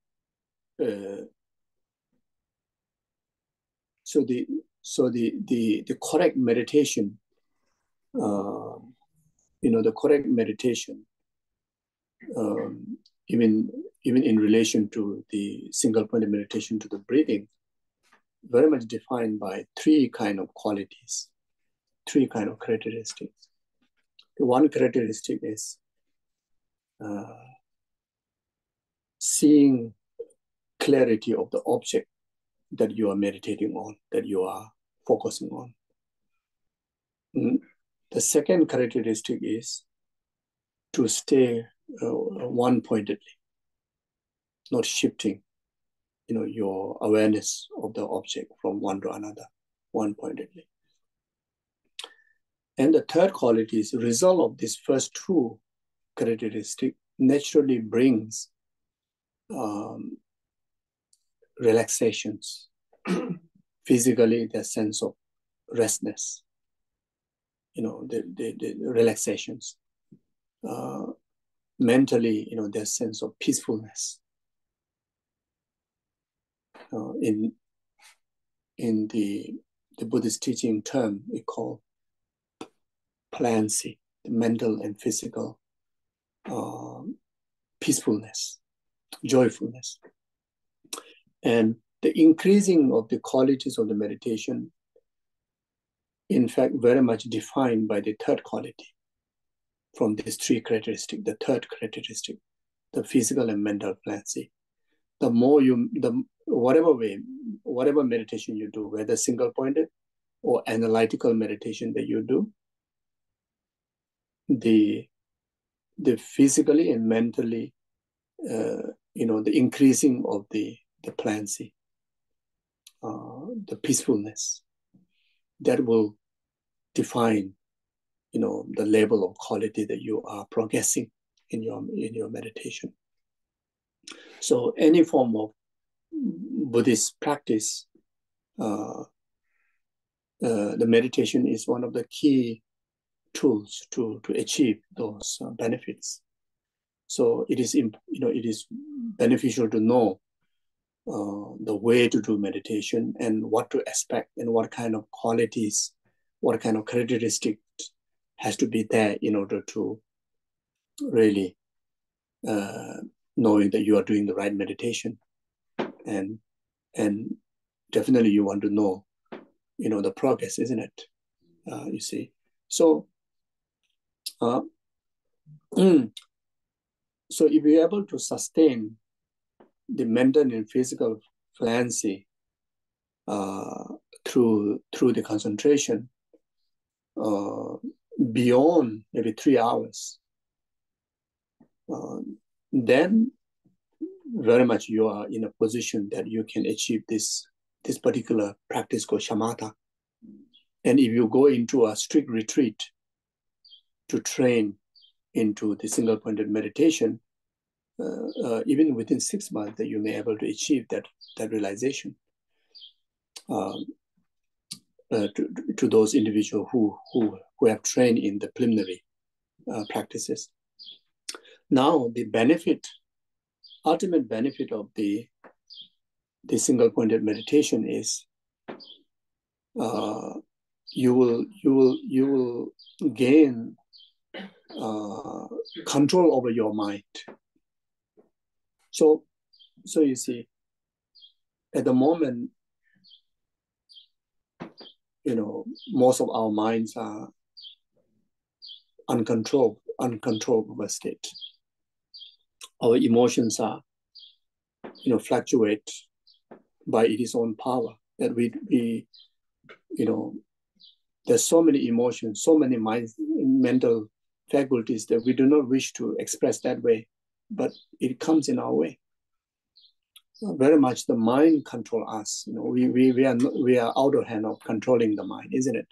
the correct meditation, the correct meditation, even in relation to the single-pointed meditation to the breathing, very much defined by 3 kind of qualities, 3 kind of characteristics. The one characteristic is seeing clarity of the object that you are meditating on, that you are focusing on. The second characteristic is to stay one-pointedly, not shifting, your awareness of the object from one to another, one-pointedly. And the third quality is the result of these first 2 characteristics naturally brings relaxations. Physically, the sense of restness, the relaxations. Mentally, the sense of peacefulness. In the Buddhist teaching term, we call plancy, the mental and physical peacefulness, joyfulness. And the increasing of the qualities of the meditation, in fact, very much defined by the third quality from these 3 characteristics. The third characteristic, the physical and mental plancy. The more whatever meditation you do, whether single-pointed or analytical meditation that you do, the physically and mentally, the increasing of the plancy, the peacefulness, that will define, the level of quality that you are progressing in your meditation. So any form of Buddhist practice, the meditation is one of the key tools to achieve those benefits. So it is, it is beneficial to know the way to do meditation and what to expect and what kind of qualities, what kind of characteristics has to be there in order to really knowing that you are doing the right meditation. And definitely you want to know, the progress, isn't it? You see. So, so if you're able to sustain the mental and physical fluency through the concentration beyond maybe 3 hours, then very much you are in a position that you can achieve this particular practice called shamatha. And if you go into a strict retreat to train into the single-pointed meditation, even within 6 months, that you may be able to achieve that realization to those individuals who have trained in the preliminary practices. Now, the ultimate benefit of the single-pointed meditation is you will gain control over your mind. So you see, at the moment, most of our minds are uncontrollable state. Our emotions are, fluctuate by its own power. That we there's so many emotions, so many mental faculties that we do not wish to express that way, but it comes in our way. Very much the mind control us. We are out of hand of controlling the mind, isn't it?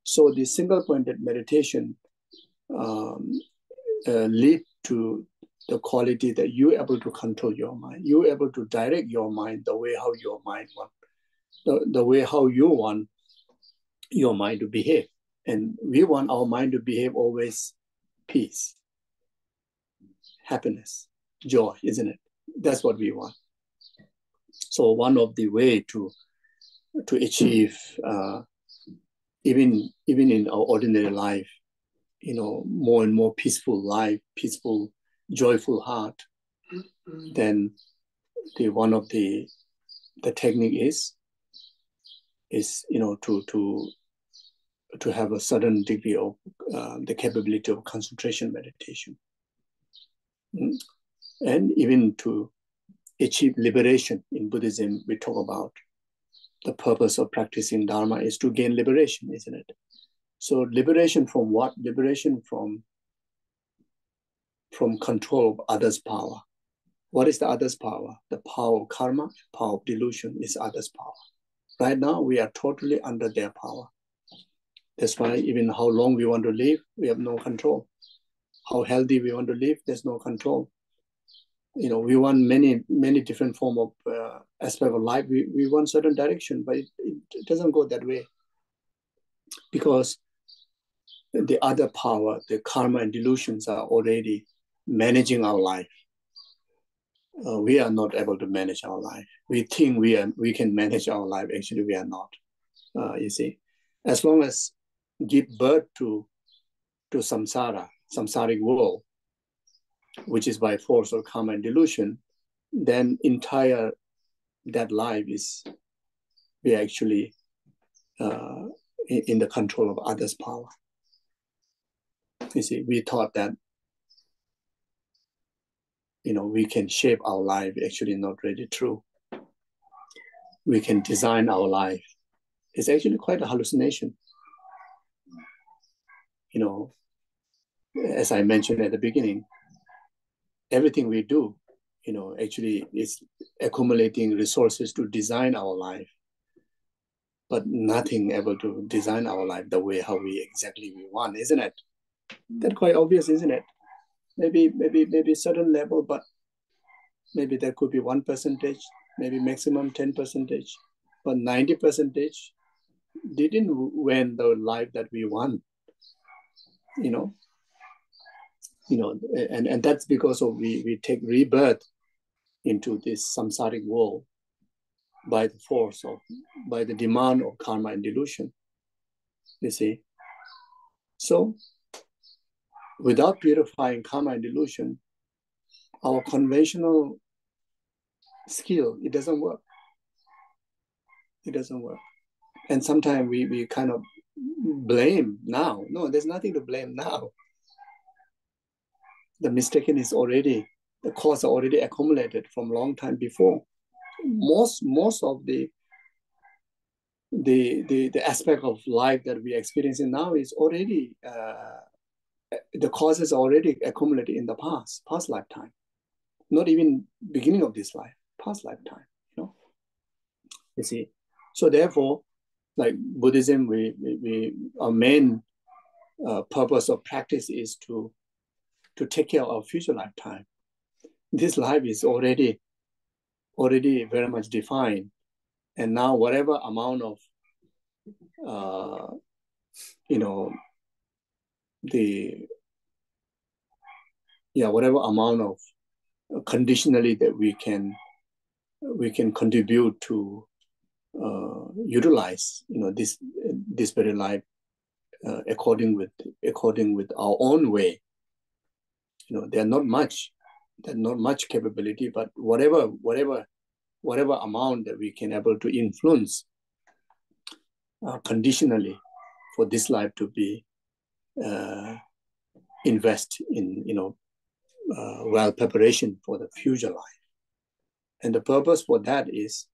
So the single-pointed meditation lead to the quality that you're able to control your mind. You're able to direct your mind the way how your mind wants, the way how you want your mind to behave. And we want our mind to behave always peace, happiness, joy, isn't it? That's what we want. So one of the way to achieve, even in our ordinary life, more and more peaceful life, peaceful, joyful heart, then one of the technique is to have a certain degree of the capability of concentration meditation, and even to achieve liberation. In Buddhism, we talk about the purpose of practicing Dharma is to gain liberation, isn't it? So liberation from what? Liberation from control of others' power. What is the others' power? The power of karma, power of delusion is others' power. Right now, we are totally under their power. That's why even how long we want to live, we have no control. How healthy we want to live, there's no control. We want many different form of aspect of life. We want certain direction, but it doesn't go that way, because the other power, the karma and delusions, are already managing our life. We are not able to manage our life. We think we can manage our life. Actually, we are not. You see, as long as give birth to samsaric world, which is by force of karma and delusion, then entire that life is we are actually in the control of others' power. You see, we thought that we can shape our life. Actually, not really true. We can design our life. It's actually quite a hallucination. As I mentioned at the beginning, everything we do, actually is accumulating resources to design our life, but nothing able to design our life the way how we want, isn't it? That's quite obvious, isn't it? Maybe certain level, but maybe there could be 1%, maybe maximum 10%, but 90% didn't win the life that we want, and that's because of we take rebirth into this samsaric world by the demand of karma and delusion, you see. So without purifying karma and delusion, our conventional skill, it doesn't work. It doesn't work. And sometimes we kind of blame now. No, there's nothing to blame now. The mistaken is already, the cause are already accumulated from long time before. Most of the aspect of life that we are experiencing now is already, the causes already accumulated in the past lifetime. Not even beginning of this life, past lifetime, you see. So therefore, like Buddhism, our main purpose of practice is to take care of our future lifetime. This life is already very much defined, and now whatever amount of whatever amount of conditionally that we can contribute to utilize this very life according with our own way. There's not much capability, but whatever amount that we can able to influence conditionally for this life to be invest in well preparation for the future life. And the purpose for that is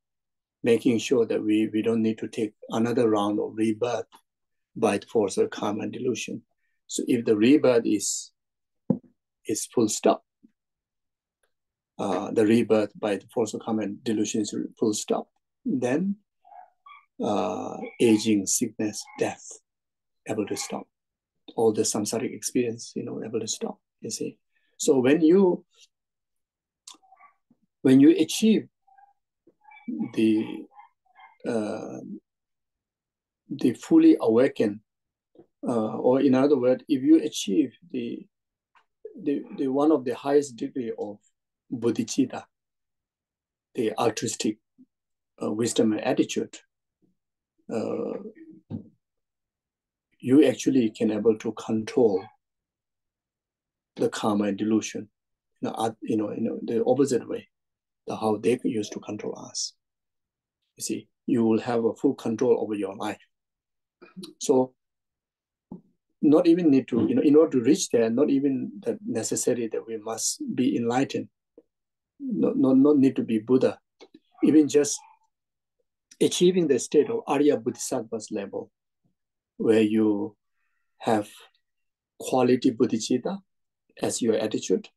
making sure that we don't need to take another round of rebirth by the force of karma and delusion. So if the rebirth is full stop, the rebirth by the force of karma and delusion is full stop, then aging, sickness, death able to stop. All the samsaric experience, able to stop, you see. So when you achieve the fully awakened, or in other words, if you achieve the one of the highest degree of bodhicitta, the altruistic wisdom and attitude, you actually can able to control the karma and delusion, the opposite way, how they used to control us. You see, you will have a full control over your life. So not even need to, in order to reach there, not even that necessary that we must be enlightened, not need to be Buddha. Even just achieving the state of Arya Bodhisattva's level, where you have quality bodhicitta as your attitude,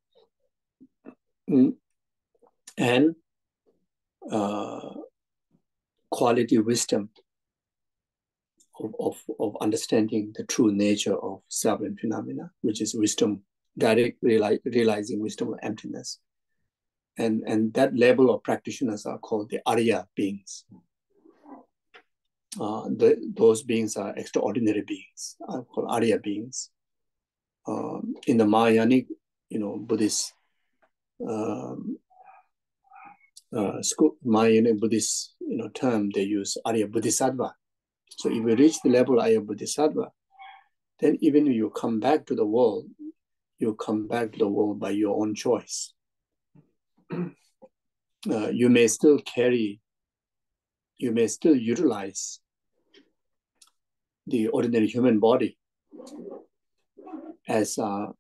and quality wisdom of understanding the true nature of self and phenomena, which is wisdom, direct realizing wisdom of emptiness. And that level of practitioners are called the Arya beings. Those beings are extraordinary beings, are called Arya beings. In the Mahayanic, Buddhist school, Mahayanic Buddhist, term, they use Arya Bodhisattva. So if you reach the level of Arya Bodhisattva, then even if you come back to the world, you come back to the world by your own choice. You may still utilize the ordinary human body as a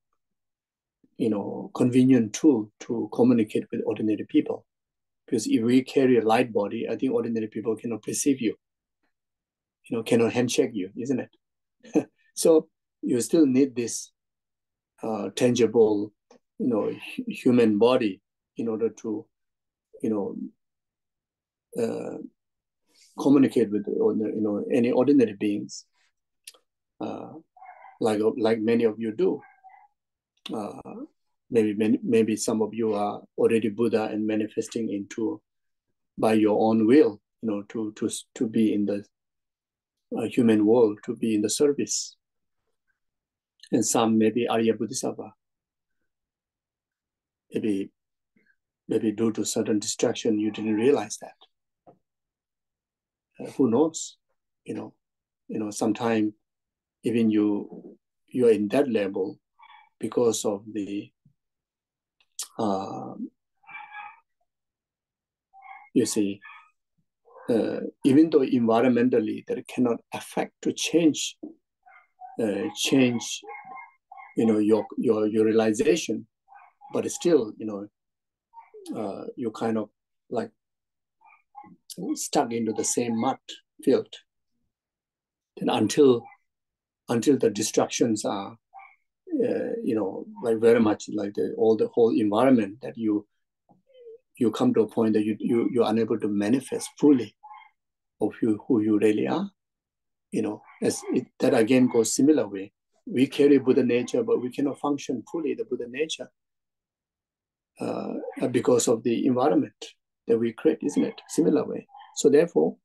convenient tool to communicate with ordinary people. Because if we carry a light body, I think ordinary people cannot perceive you, cannot handshake you, isn't it? So you still need this tangible, human body in order to, communicate with, any ordinary beings, like many of you do. Maybe some of you are already Buddha and manifesting into by your own will, to be in the human world, to be in the service. And some maybe Arya Bodhisattva, maybe due to certain distraction, you didn't realize that. Who knows? Sometimes even you're in that level because of the you see, even though environmentally that cannot affect to change your realization, but still you're kind of like stuck into the same mud field. And until the distractions are like very much like the whole environment, that you come to a point that you're unable to manifest fully of who you really are. That again goes similar way. We carry Buddha nature, but we cannot function fully the Buddha nature because of the environment that we create, isn't it? Similar way. So therefore,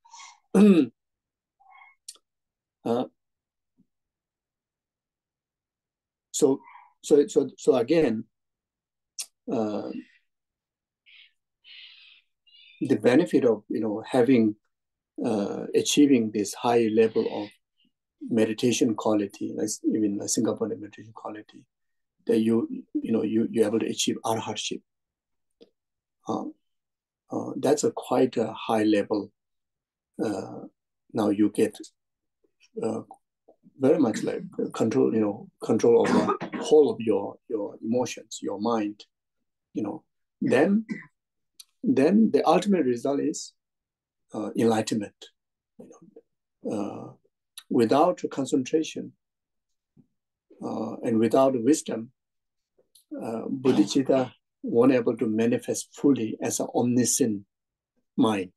so again, the benefit of having achieving this high level of meditation quality, like even a Singapore meditation quality, that you're able to achieve arhatship. That's quite a high level. Now you get very much like control over the whole of your emotions, your mind. Then the ultimate result is enlightenment. Without concentration and without wisdom, bodhicitta won't able to manifest fully as an omniscient mind.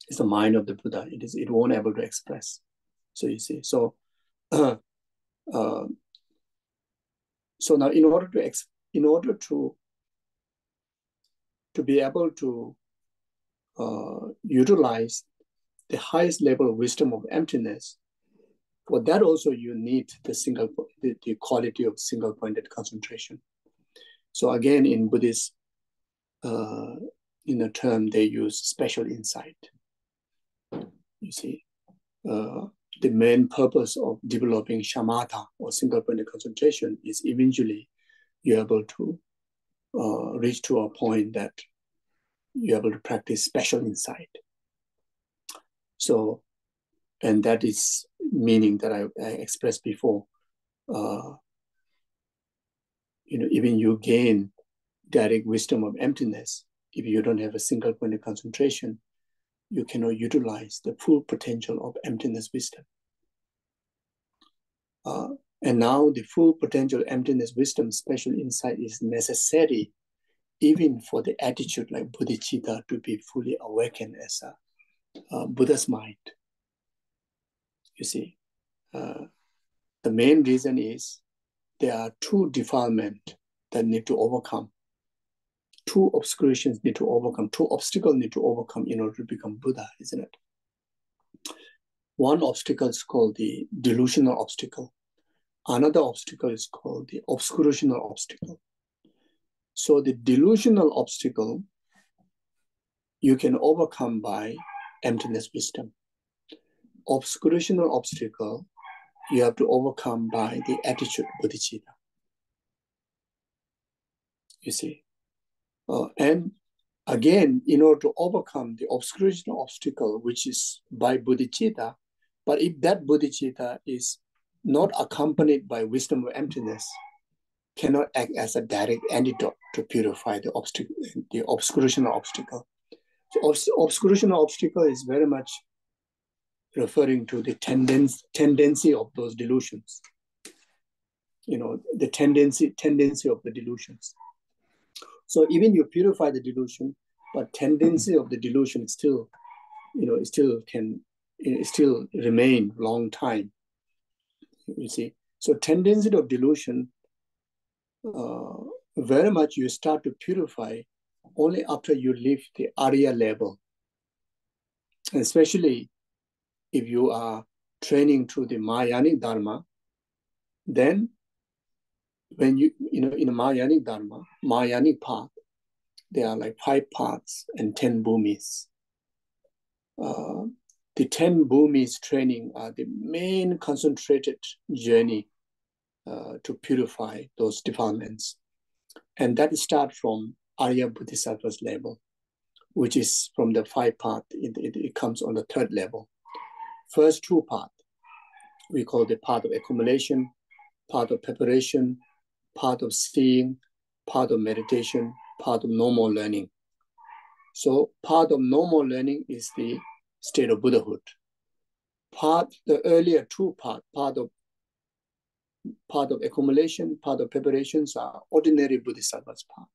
It's the mind of the Buddha. It won't able to express. So you see. So so now in order to be able to utilize the highest level of wisdom of emptiness, for that also you need the quality of single-pointed concentration. So again, in Buddhist, in a term they use special insight. You see, the main purpose of developing shamatha or single-pointed concentration is eventually you're able to reach to a point that you're able to practice special insight. So, and that is meaning that I expressed before. Even you gain direct wisdom of emptiness, if you don't have a single point of concentration, you cannot utilize the full potential of emptiness wisdom. And now the full potential emptiness wisdom, special insight is necessary even for the attitude like bodhicitta to be fully awakened as a Buddha's mind. You see, the main reason is there are two defilements that need to overcome. Two obscurations need to overcome, two obstacles need to overcome in order to become Buddha, isn't it? One obstacle is called the delusional obstacle. Another obstacle is called the obscurational obstacle. So the delusional obstacle you can overcome by emptiness wisdom. Obscurational obstacle you have to overcome by the attitude bodhicitta. You see. And again, in order to overcome the obscurational obstacle, which is by bodhicitta, but if that bodhicitta is not accompanied by wisdom of emptiness, cannot act as a direct antidote to purify the obscurational obstacle. So obscurational obstacle is very much referring to the tendency of those delusions. The tendency of the delusions. So even you purify the delusion, but tendency of the delusion still, still remain long time. You see, so tendency of delusion, very much you start to purify only after you leave the Arya level, especially if you are training through the Mahayanic Dharma, then when in the Mahayanic Dharma, Mahayanic path, there are like 5 paths and 10 bhumis. The 10 bhumis training are the main concentrated journey to purify those defilements. And that starts from Arya Bodhisattva's level, which is from the 5 path, it comes on the 3rd level. First 2 path, we call the path of accumulation, path of preparation, path of seeing, path of meditation, path of normal learning. So path of normal learning is the state of Buddhahood. The earlier 2 path of accumulation, path of preparations are ordinary Bodhisattva's path.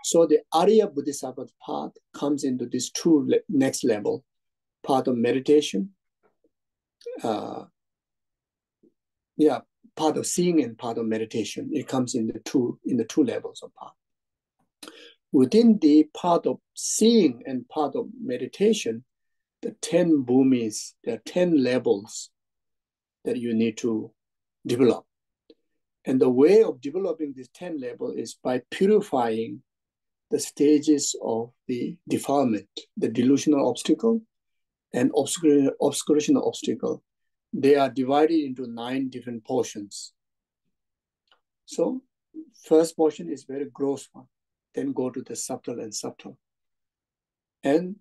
So the Arya Bodhisattva's path comes into this 2 next level, path of meditation, path of seeing and path of meditation. It comes in the two levels of path. Within the path of seeing and path of meditation, the 10 bhumis, there are 10 levels that you need to develop. And the way of developing this 10 level is by purifying the stages of the defilement, the delusional obstacle and obscurational obstacle. They are divided into 9 different portions. So first portion is very gross one, then go to the subtle and subtle. And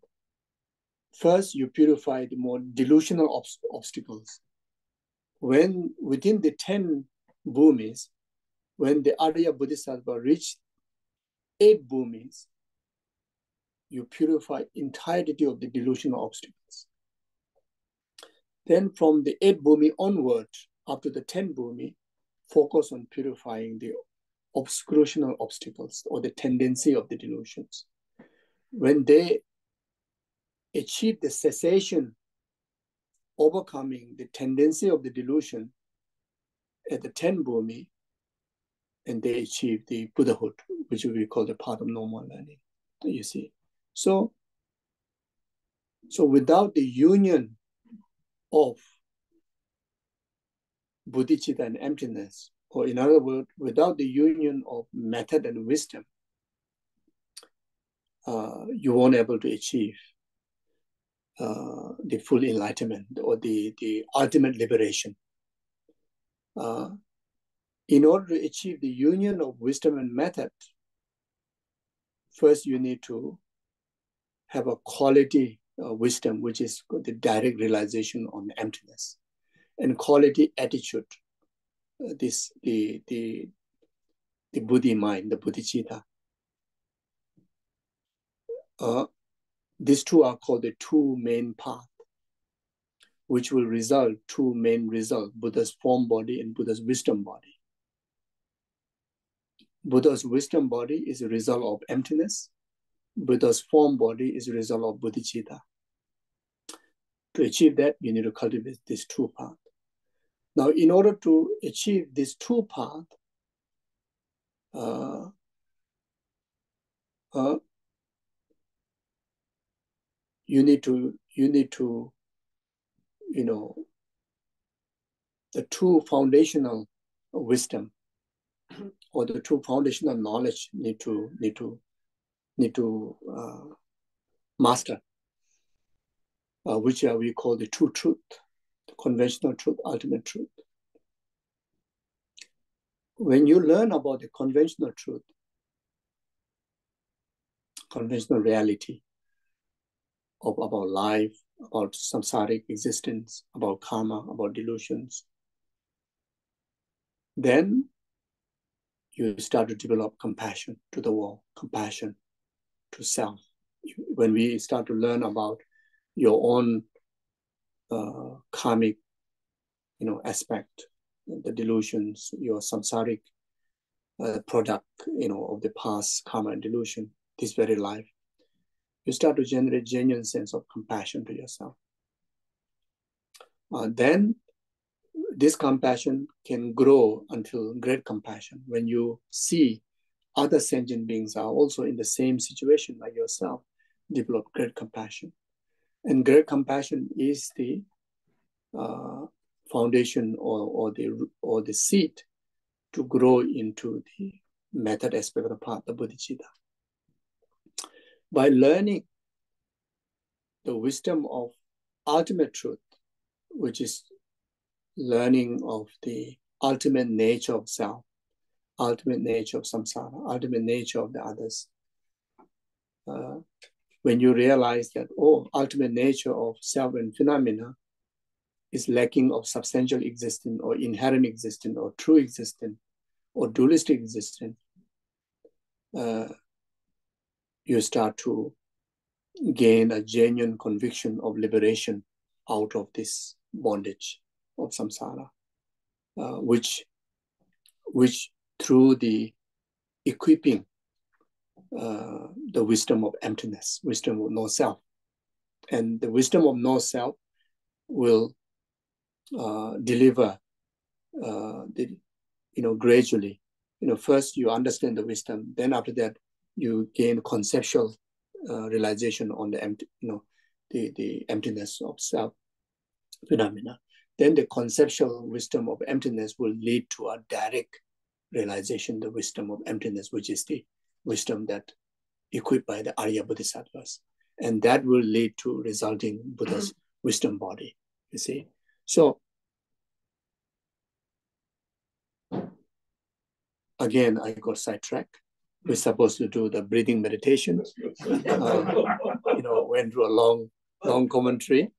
first you purify the more delusional obstacles. When within the 10 bhumis, when the Arya Bodhisattva reached 8 bhumis, you purify entirety of the delusional obstacles. Then from the 8 bhumi onward, after the 10 bhumi, focus on purifying the obscurational obstacles or the tendency of the delusions. When they achieve the cessation, overcoming the tendency of the delusion at the 10 bhumi, and they achieve the Buddhahood, which we call the path of normal learning, you see. So without the union of bodhicitta and emptiness, or in other words, without the union of method and wisdom, you won't be able to achieve the full enlightenment or the ultimate liberation. In order to achieve the union of wisdom and method, first you need to have a quality wisdom, which is the direct realization on emptiness, and quality attitude, the buddhi mind, the bodhicitta. These 2 are called the 2 main paths, which will result 2 main results, Buddha's form body and Buddha's wisdom body. Buddha's wisdom body is a result of emptiness. Buddha's form body is a result of bodhicitta. To achieve that, you need to cultivate these 2 paths. Now, in order to achieve these 2 paths, you need to, the 2 foundational wisdom or the 2 foundational knowledge need to master, which we call the 2 truth, the conventional truth, ultimate truth. When you learn about the conventional truth, conventional reality about life, about samsaric existence, about karma, about delusions, then you start to develop compassion to the world, compassion to self. When we start to learn about your own karmic, aspect, the delusions, your samsaric product, of the past karma and delusion, this very life, you start to generate genuine sense of compassion to yourself. Then this compassion can grow until great compassion when you see other sentient beings are also in the same situation like yourself, develop great compassion. And great compassion is the foundation or the seed to grow into the method aspect of the path, the bodhicitta. By learning the wisdom of ultimate truth, which is learning of the ultimate nature of self, ultimate nature of samsara, ultimate nature of the others. When you realize that, ultimate nature of self and phenomena is lacking of substantial existence or inherent existence or true existence or dualistic existence, you start to gain a genuine conviction of liberation out of this bondage of samsara, which through the equipping the wisdom of emptiness, wisdom of no self. And the wisdom of no self will deliver gradually. First you understand the wisdom, then after that you gain conceptual realization on the emptiness of self phenomena. Then the conceptual wisdom of emptiness will lead to a direct realization, the wisdom of emptiness, which is the wisdom that equipped by the Arya Bodhisattvas. And that will lead to resulting Buddha's wisdom body, you see. So again, I got sidetracked. We're supposed to do the breathing meditation. Went through a long commentary.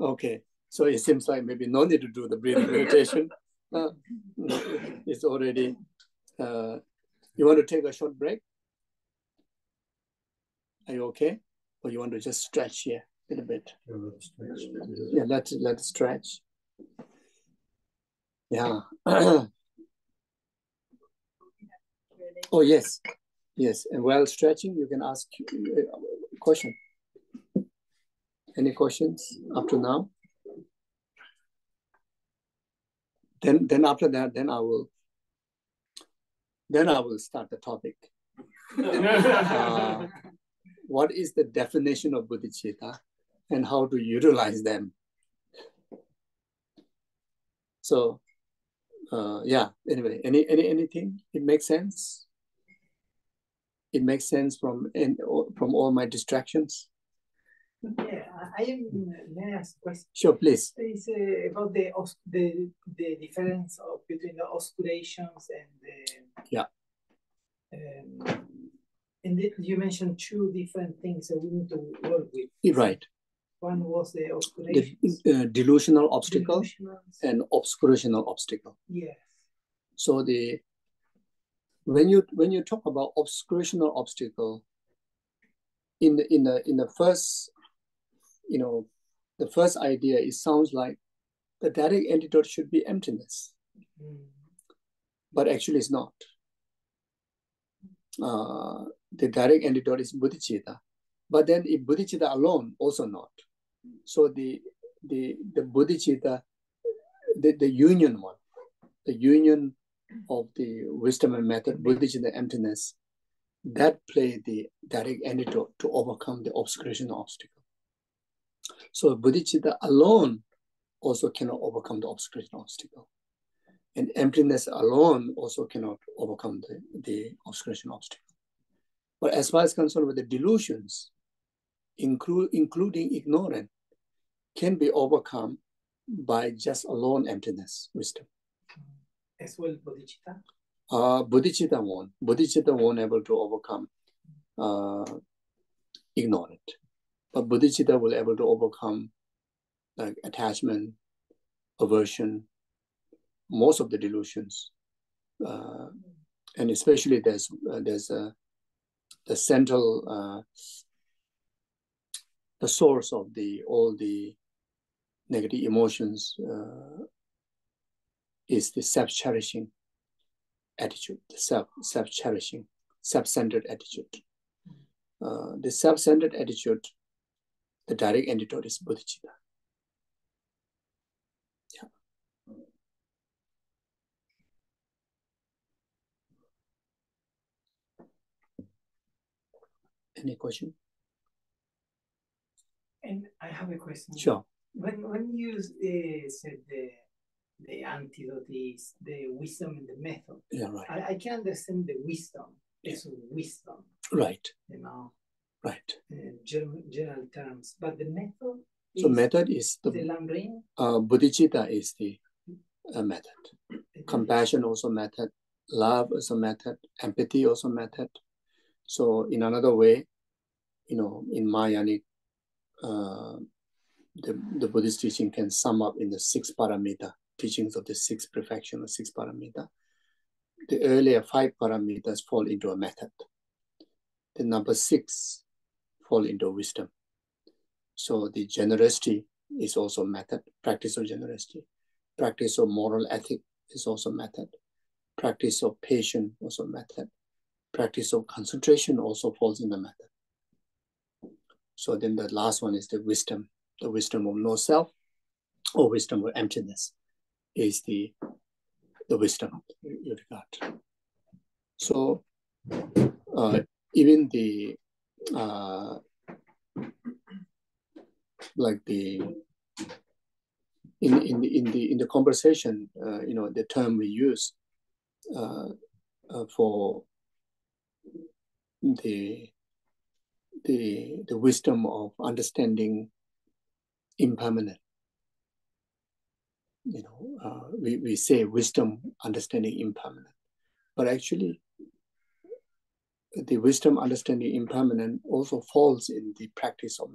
Okay, so it seems like maybe no need to do the breathing meditation. It's already, you want to take a short break? Are you okay? Or you want to just stretch here a little bit? Yeah, let's stretch. Yeah. Oh, yes. Yes, and while stretching, you can ask a question. Any questions up to now? Then after that, then I will start the topic. What is the definition of bodhicitta and how to utilize them? So, yeah. Anyway, anything? It makes sense. It makes sense from all my distractions. Yeah, may I ask a question? Sure, please. It's about the difference between the osculations and the... Yeah. And you mentioned two different things that we need to work with. Right. One was the osculations. The delusional obstacle and obscurational obstacle. Yes. So when you talk about obscurational obstacle, in the first, the first idea, it sounds like the direct antidote should be emptiness, but actually it's not. The direct antidote is bodhicitta, but then if bodhicitta alone, also not. So the bodhicitta, the union one, the union of the wisdom and method, bodhicitta, emptiness, that play the direct antidote to overcome the obscurational obstacle. So bodhicitta alone also cannot overcome the obscurational obstacle. And emptiness alone also cannot overcome the obscurational obstacle. But as far as concerned with the delusions, including ignorance, can be overcome by just alone emptiness, wisdom. As well, bodhicitta? Bodhicitta won't. Bodhicitta won't able to overcome ignorance. But bodhicitta will able to overcome like attachment, aversion, most of the delusions. And especially there's the central, the source of all the negative emotions is the self-cherishing attitude, the self-cherishing, self-centered attitude. The self-centered attitude, the direct antidote is bodhicitta. Yeah. Any question? And I have a question. Sure. When you said the antidote is the wisdom and the method, Yeah, right. I can understand the wisdom. It's wisdom. Right. You know. Right. General terms, but the method. So method is the Lamrim. Bodhicitta is the method. Compassion also method. Love is a method. Empathy also method. So in another way, in Mahayanic, the Buddhist teaching can sum up in the 6 paramita, teachings of the 6 perfection, the 6 paramita. The earlier 5 paramitas fall into a method. The number 6 fall into wisdom. So the generosity is also method, practice of generosity. Practice of moral ethic is also method. Practice of patience also method. Practice of concentration also falls in the method. So then the last one is the wisdom of no self, or wisdom of emptiness is the wisdom you regard. So even the like the in the conversation, the term we use for the wisdom of understanding impermanent. We say wisdom understanding impermanent, but actually the wisdom understanding impermanent also falls in the practice of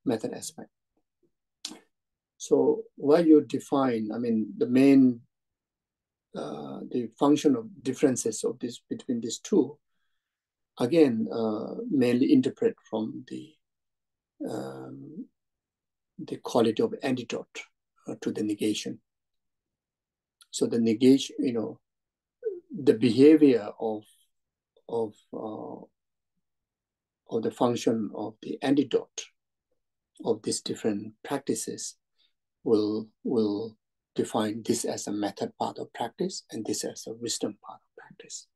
method aspect. So what you define, the main the function of differences of this between these two, again, mainly interpret from the quality of antidote to the negation. So the negation, the behavior of the function of the antidote of these different practices will define this as a method part of practice and this as a wisdom part of practice.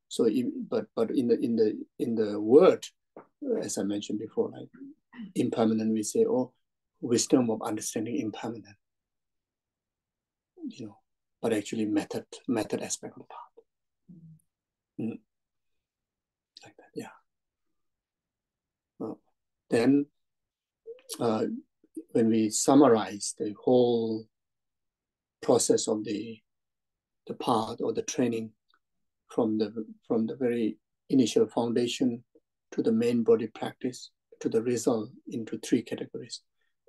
So but in the word, as I mentioned before, like impermanent, we say, wisdom of understanding impermanent. But actually method aspect of the path. Like that, yeah. Then when we summarize the whole process of the path or the training from the very initial foundation to the main body practice to the result into 3 categories.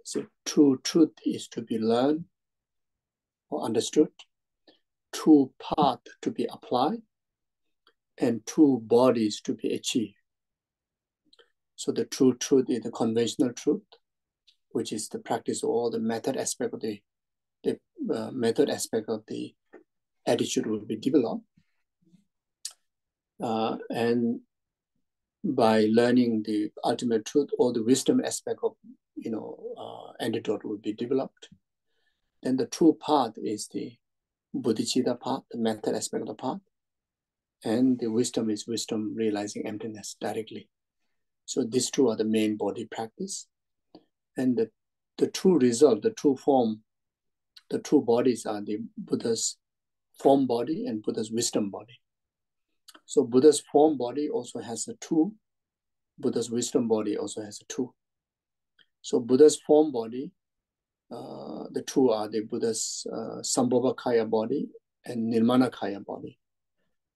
So true truth is to be learned or understood, true path to be applied, and true bodies to be achieved. So the true truth is the conventional truth, which is the practice of all the method aspect of the method aspect of the attitude will be developed. And by learning the ultimate truth, all the wisdom aspect of antidote will be developed. Then the true path is the bodhicitta path, the method aspect of the path, and the wisdom is wisdom realizing emptiness directly. So these 2 are the main body practice, and the true result, the true form, the true bodies are the Buddha's form body and Buddha's wisdom body. So Buddha's form body also has a 2. Buddha's wisdom body also has a 2. So Buddha's form body, the 2 are the Buddha's Sambhogakaya body and Nirmanakaya body.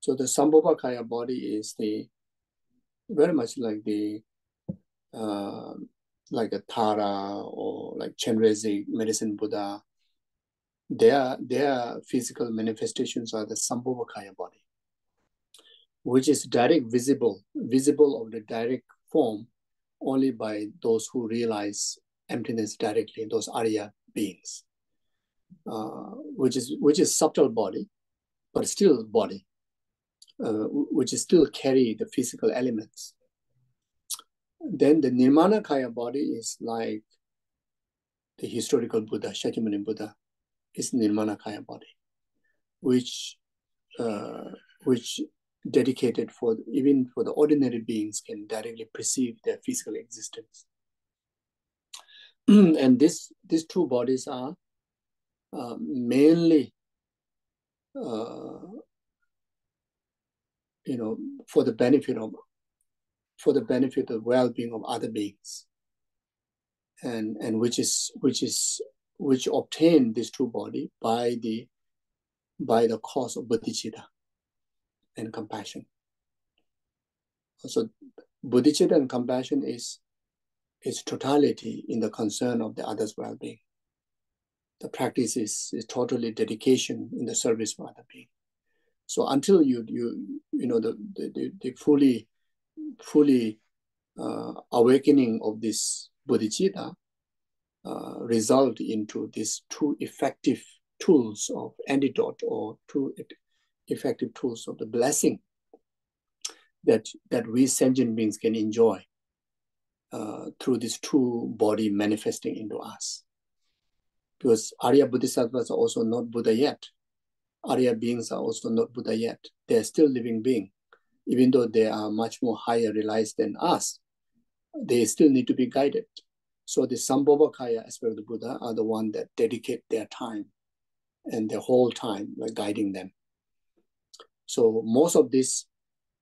So the Sambhogakaya body is very much like like a Tara or like Chenrezig, Medicine Buddha. Their physical manifestations are the Sambhogakaya body, which is direct visible of the direct form only by those who realize emptiness directly, those Arya beings, which is subtle body, but still body, which is still carry the physical elements. Then the Nirmanakaya body is like the historical Buddha, Shakyamuni Buddha, is Nirmanakaya body, which dedicated for, even for the ordinary beings, can directly perceive their physical existence. And these two bodies are mainly, for the benefit of well-being of other beings, and which obtain this true body by the cause of bodhicitta and compassion. So bodhicitta and compassion is totality in the concern of the other's well-being. The practice is totally dedication in the service of other being. So until the fully awakening of this bodhicitta result into these two effective tools of antidote, or two effective tools of the blessing that we sentient beings can enjoy through this true body manifesting into us. Because Arya Bodhisattvas are also not Buddha yet. Arya beings are also not Buddha yet. They're still living beings. Even though they are much more higher realized than us, they still need to be guided. So the Sambhogakaya aspect of the Buddha are the ones that dedicate their time and their whole time, like guiding them. So most of this,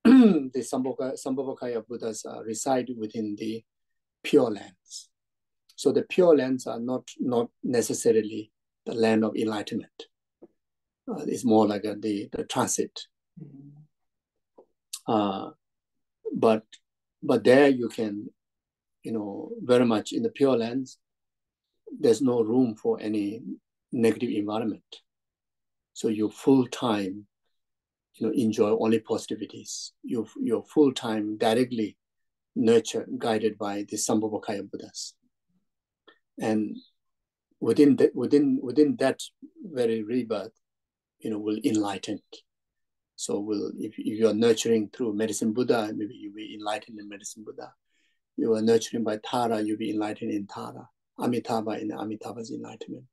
the Sambhogakaya Buddhas reside within the Pure Lands. So the Pure Lands are not necessarily the land of enlightenment. It's more like the transit. But there you can, very much in the Pure Lands, there's no room for any negative environment. So you full time, enjoy only positivities. You're full time directly nurtured, guided by the Sambhogakaya Buddhas. And within that very rebirth, will enlighten. So if you are nurturing through Medicine Buddha, maybe you'll be enlightened in Medicine Buddha. You are nurturing by Tara, you'll be enlightened in Tara. Amitabha in Amitabha's enlightenment,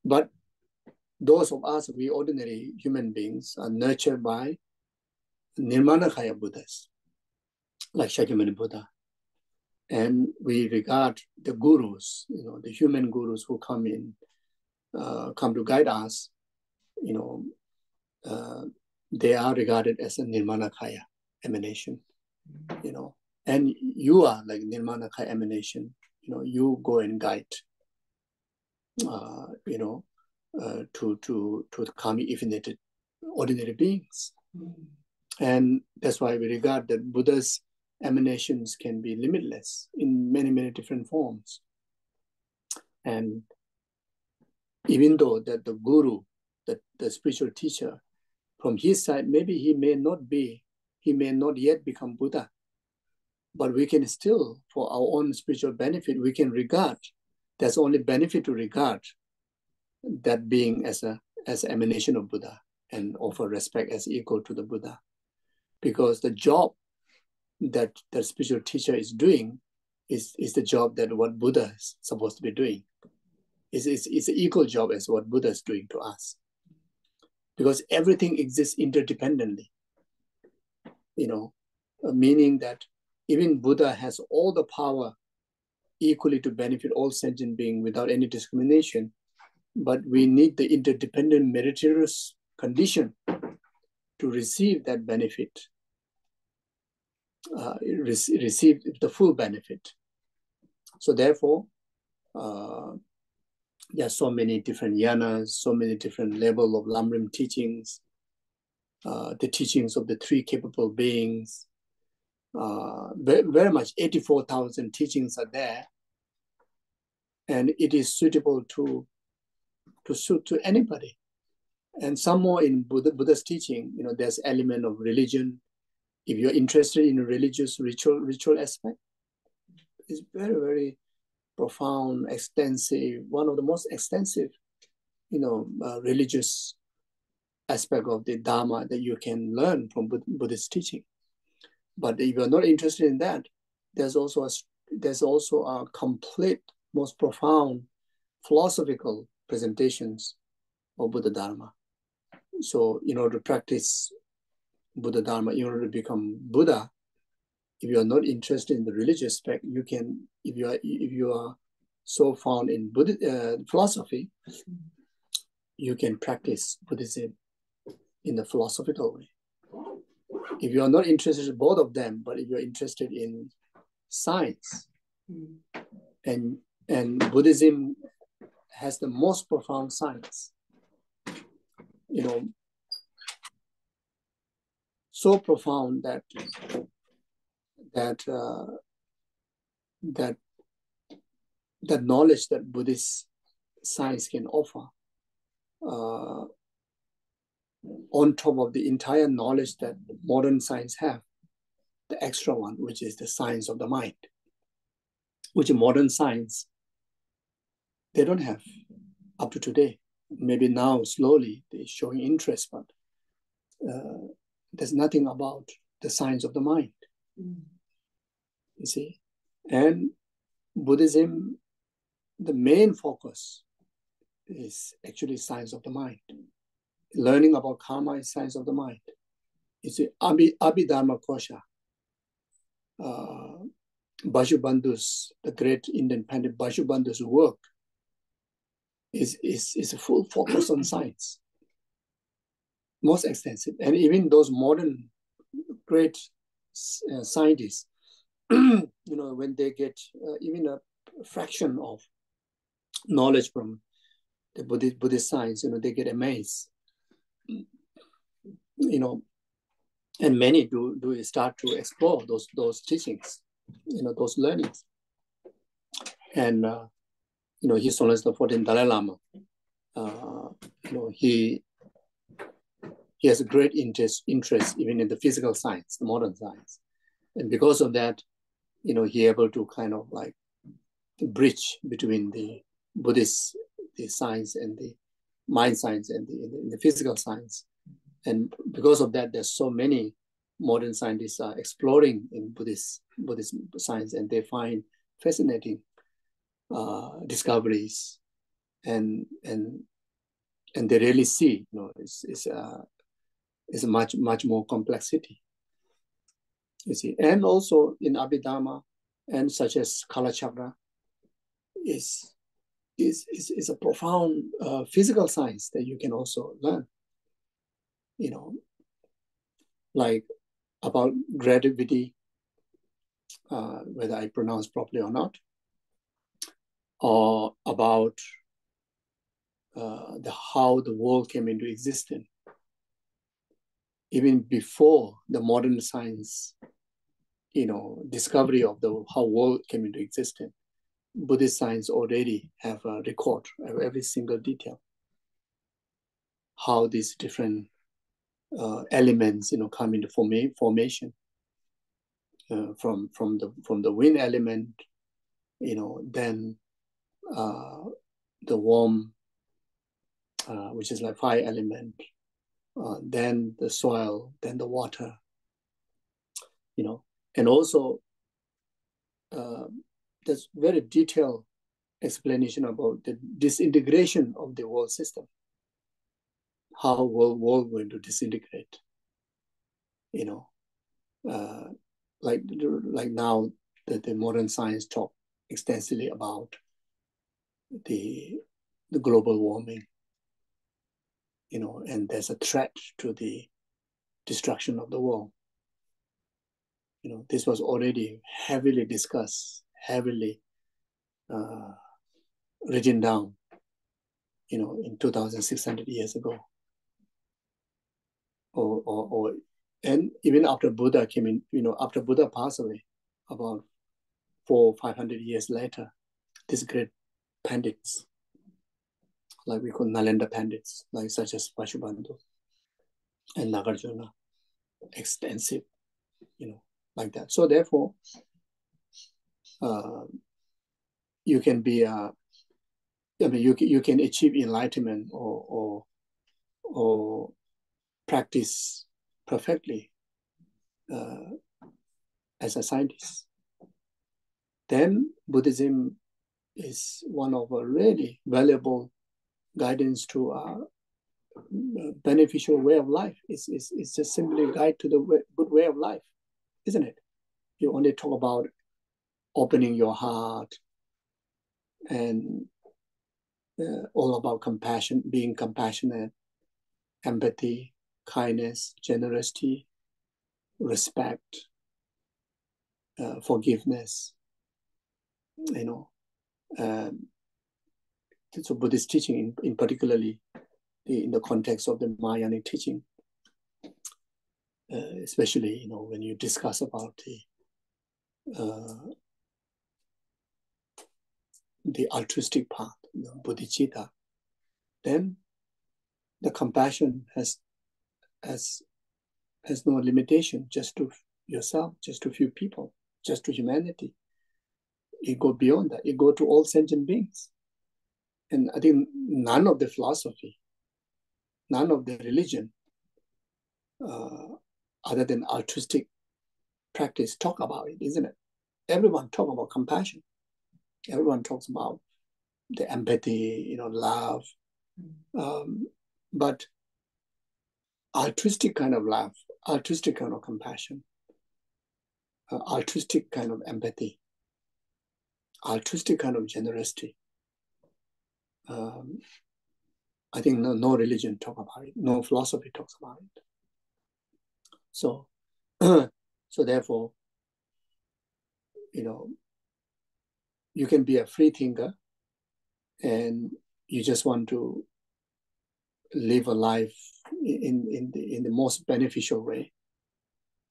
But those of us, we ordinary human beings, are nurtured by Nirmanakaya Buddhas, like Shakyamuni Buddha. And we regard the gurus, the human gurus who come to guide us, they are regarded as a Nirmanakaya emanation, and you are like Nirmanakaya emanation, you go and guide, to the kami infinite ordinary beings. And that's why we regard that Buddha's emanations can be limitless in many, many different forms. And even though that the guru, the spiritual teacher, from his side, maybe he may not yet become Buddha, but we can still, for our own spiritual benefit, we can regard, there's only benefit to regard that being as an emanation of Buddha and offer respect as equal to the Buddha. Because the job that the spiritual teacher is doing is the job that what Buddha is supposed to be doing. It's an equal job as what Buddha is doing to us. Because everything exists interdependently, meaning that even Buddha has all the power equally to benefit all sentient beings without any discrimination, but we need the interdependent meritorious condition to receive that benefit, receive the full benefit. So therefore, there are so many different yanas, so many different levels of Lamrim teachings, the teachings of the three capable beings, very much 84,000 teachings are there, and it is suitable to suit to anybody. And some more in Buddha's teaching, there's element of religion. If you're interested in a religious ritual aspect, it's very, very profound, extensive, one of the most extensive, religious aspect of the Dharma that you can learn from Buddhist teaching. But if you're not interested in that, there's also a complete, most profound philosophical presentations of Buddha Dharma, So in order to practice Buddha Dharma, in order to become Buddha, if you are not interested in the religious aspect, you can, if you are so found in philosophy, you can practice Buddhism in the philosophical way. If you are not interested in both of them, but if you're interested in science, and Buddhism has the most profound science, so profound that knowledge that Buddhist science can offer, on top of the entire knowledge that modern science have, the extra one, which is the science of the mind, which modern science, they don't have up to today. Maybe now slowly they're showing interest, but there's nothing about the science of the mind, you see. And Buddhism, the main focus is actually science of the mind. Learning about karma is science of the mind. It's the Abhidharma Kosha. Bhajubandhu's, the great Indian Pandit Bhajubandhu's work is a full focus on science, most extensive. And even those modern great scientists, when they get even a fraction of knowledge from the Buddhist science, they get amazed. And many do start to explore those teachings, those learnings. And His Holiness the 14th Dalai Lama, he has a great interest even in the physical science, the modern science. And because of that, he able to kind of like bridge between the Buddhist, the science and the mind science and the physical science. And because of that, there's so many modern scientists are exploring in Buddhist science, and they find fascinating discoveries, and they really see, it's a much more complexity, you see. And also in Abhidharma, and such as Kala Chakra, is a profound physical science that you can also learn, like about gravity, whether I pronounce properly or not, or about how the world came into existence. Even before the modern science, discovery of how world came into existence, Buddhist science already have a record of every single detail, how these different elements, come into formation, from the wind element, then the warm, which is like fire element, then the soil, then the water, and also there's very detailed explanation about the disintegration of the world system, how world going to disintegrate, like now that the modern science talk extensively about the global warming, and there's a threat to the destruction of the world. This was already heavily discussed, heavily written down, in 2,600 years ago. And even after Buddha came in, after Buddha passed away, about 400-500 years later, these great pandits, like we call Nalanda pandits, like such as Vasubandhu and Nagarjuna, extensive, like that. So therefore, you can be you can achieve enlightenment or practice perfectly as a scientist. Then Buddhism is one of a really valuable guidance to beneficial way of life. It's just simply a guide to the good way of life, isn't it? You only talk about opening your heart and all about compassion, being compassionate, empathy, kindness, generosity, respect, forgiveness, you know. So Buddhist teaching, in particularly in the context of the Mahayanic teaching, especially, you know, when you discuss about the altruistic path, bodhicitta, then the compassion has no limitation, just to yourself, just to few people, just to humanity. It goes beyond that. It goes to all sentient beings. And I think none of the philosophy, none of the religion, other than altruistic practice, talk about it, isn't it? Everyone talks about compassion. Everyone talks about the empathy, you know, love. But altruistic kind of love, altruistic kind of compassion, altruistic kind of empathy, altruistic kind of generosity, I think no religion talk about it, no philosophy talks about it. So, so therefore, you know, you can be a free thinker and you just want to live a life in the most beneficial way,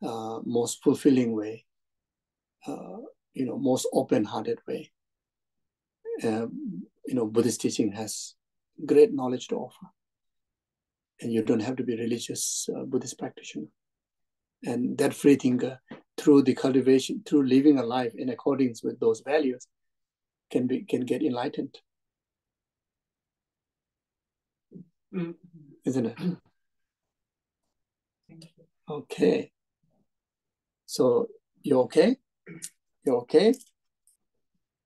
most fulfilling way, you know, most open-hearted way. You know, Buddhist teaching has great knowledge to offer, and you don't have to be religious Buddhist practitioner. And that free thinker, through the cultivation, through living a life in accordance with those values, can get enlightened, isn't it? Okay. So you okay? You okay?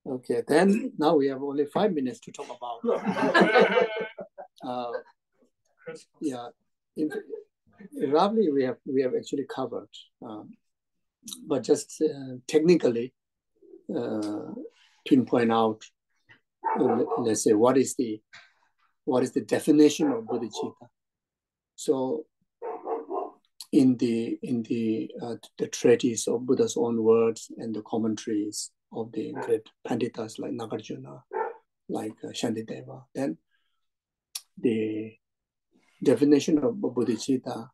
Okay. Then now we have only 5 minutes to talk about. Yeah. Roughly, we have actually covered, but just technically pinpoint out. Let's say what is the definition of bodhicitta. So in the treatise of Buddha's own words and the commentaries of the great Panditas like Nagarjuna, like Shantideva, then the definition of bodhicitta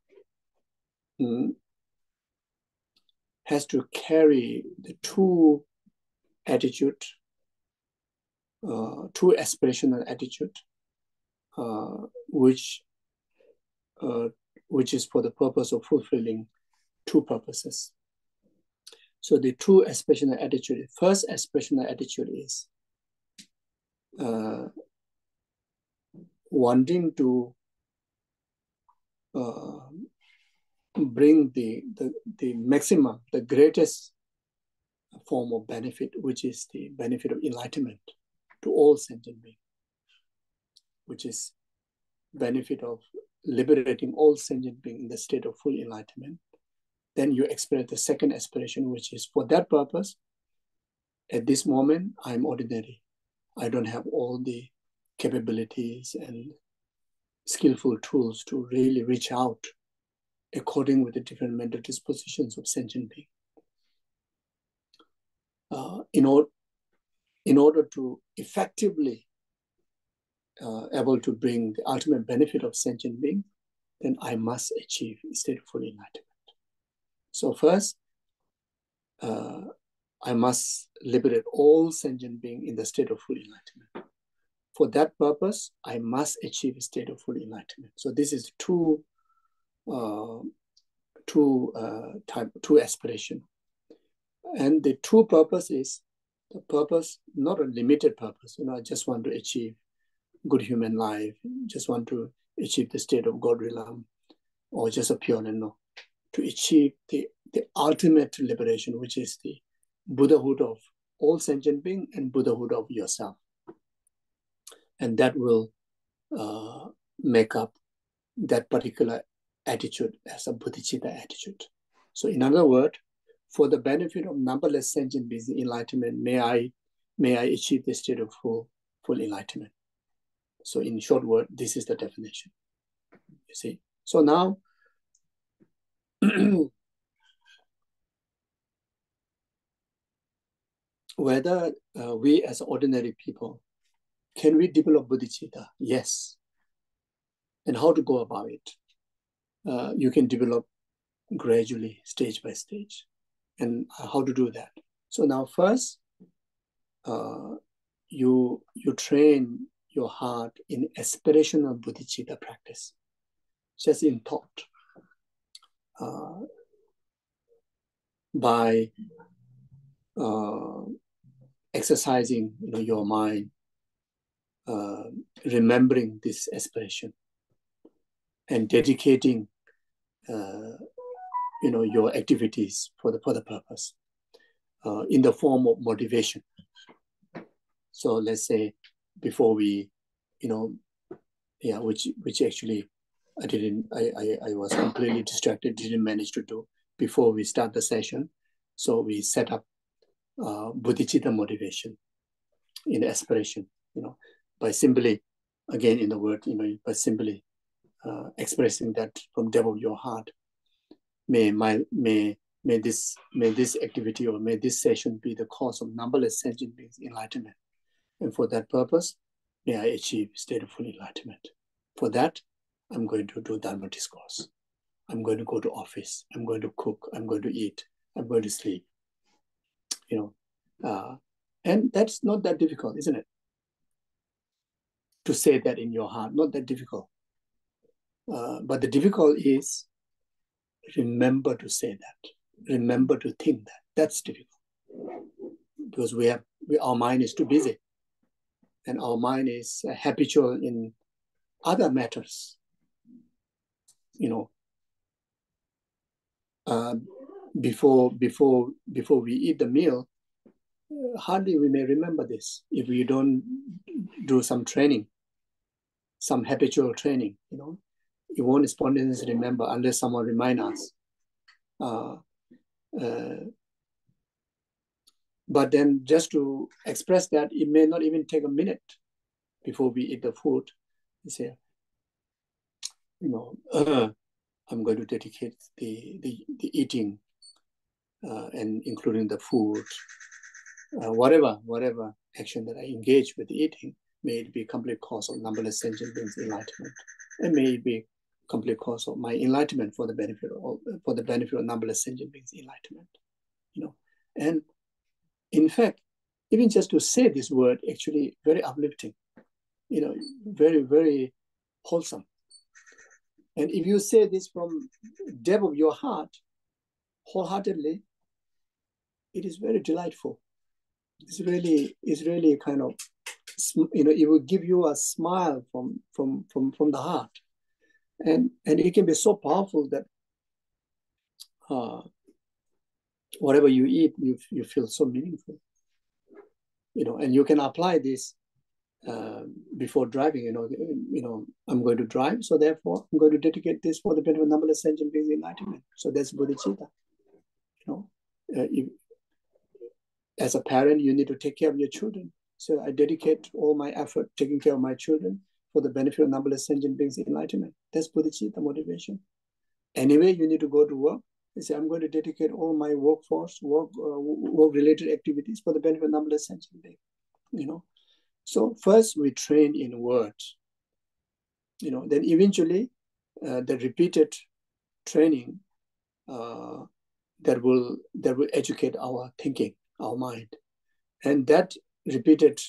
has to carry the two attitude, two aspirational attitude, which is for the purpose of fulfilling two purposes. So the two aspirational attitude, first aspirational attitude is wanting to bring the maximum, the greatest form of benefit, which is the benefit of enlightenment to all sentient beings, which is benefit of liberating all sentient beings in the state of full enlightenment. Then you experience the second aspiration, which is for that purpose. At this moment, I'm ordinary. I don't have all the capabilities and skillful tools to really reach out according with the different mental dispositions of sentient beings. In order to effectively able to bring the ultimate benefit of sentient being, then I must achieve a state of full enlightenment. So first, I must liberate all sentient beings in the state of full enlightenment. For that purpose, I must achieve a state of full enlightenment. So this is two aspiration. And the two purpose is the purpose, not a limited purpose. You know, I just want to achieve good human life, just want to achieve the state of God realm, or just a pure and no. To achieve the ultimate liberation, which is the Buddhahood of all sentient beings and Buddhahood of yourself. And that will make up that particular attitude as a bodhicitta attitude. So in other words, for the benefit of numberless sentient beings in enlightenment, may I achieve the state of full enlightenment. So in short word, this is the definition. You see. So now, whether we as ordinary people, can we develop bodhicitta? Yes. And how to go about it? You can develop gradually, stage by stage. And how to do that? So now first, you train your heart in aspirational bodhicitta practice, just in thought, by exercising your mind, remembering this aspiration, and dedicating your activities for the purpose, in the form of motivation. So let's say before we, which actually I was completely distracted, didn't manage to do before we start the session. So we set up bodhicitta motivation in aspiration, by simply, again in the word, by simply expressing that from depth of your heart, may this activity or may this session be the cause of numberless sentient beings' enlightenment. And for that purpose, may I achieve state of full enlightenment. For that, I'm going to do Dharma discourse. I'm going to go to office. I'm going to cook. I'm going to eat. I'm going to sleep. And that's not that difficult, isn't it? To say that in your heart, not that difficult. But the difficult is remember to say that. Remember to think that. That's difficult. Because our mind is too busy. And our mind is habitual in other matters. Before we eat the meal, hardly we may remember this if we don't do some training, some habitual training. You won't spontaneously remember unless someone reminds us. But then just to express that, it may not even take a minute before we eat the food. You say, I'm going to dedicate the eating and including the food, whatever action that I engage with eating, may it be complete cause of numberless sentient beings' enlightenment, and may it be complete cause of my enlightenment for the benefit of numberless sentient beings' enlightenment. And in fact, even just to say this word, actually very uplifting, very, very wholesome. And if you say this from depth of your heart, wholeheartedly, it is very delightful. It's really kind of, it will give you a smile from the heart. And it can be so powerful that whatever you eat, you feel so meaningful. And you can apply this before driving. I'm going to drive, so therefore I'm going to dedicate this for the benefit of numberless sentient beings' enlightenment. So that's bodhicitta. As a parent, you need to take care of your children. So I dedicate all my effort taking care of my children for the benefit of numberless sentient beings' enlightenment. That's bodhicitta motivation. Anyway, you need to go to work. You say, I'm going to dedicate all my work-related activities for the benefit of numberless sentient beings. So first we train in words. Then eventually the repeated training that will educate our thinking, our mind, and that repeated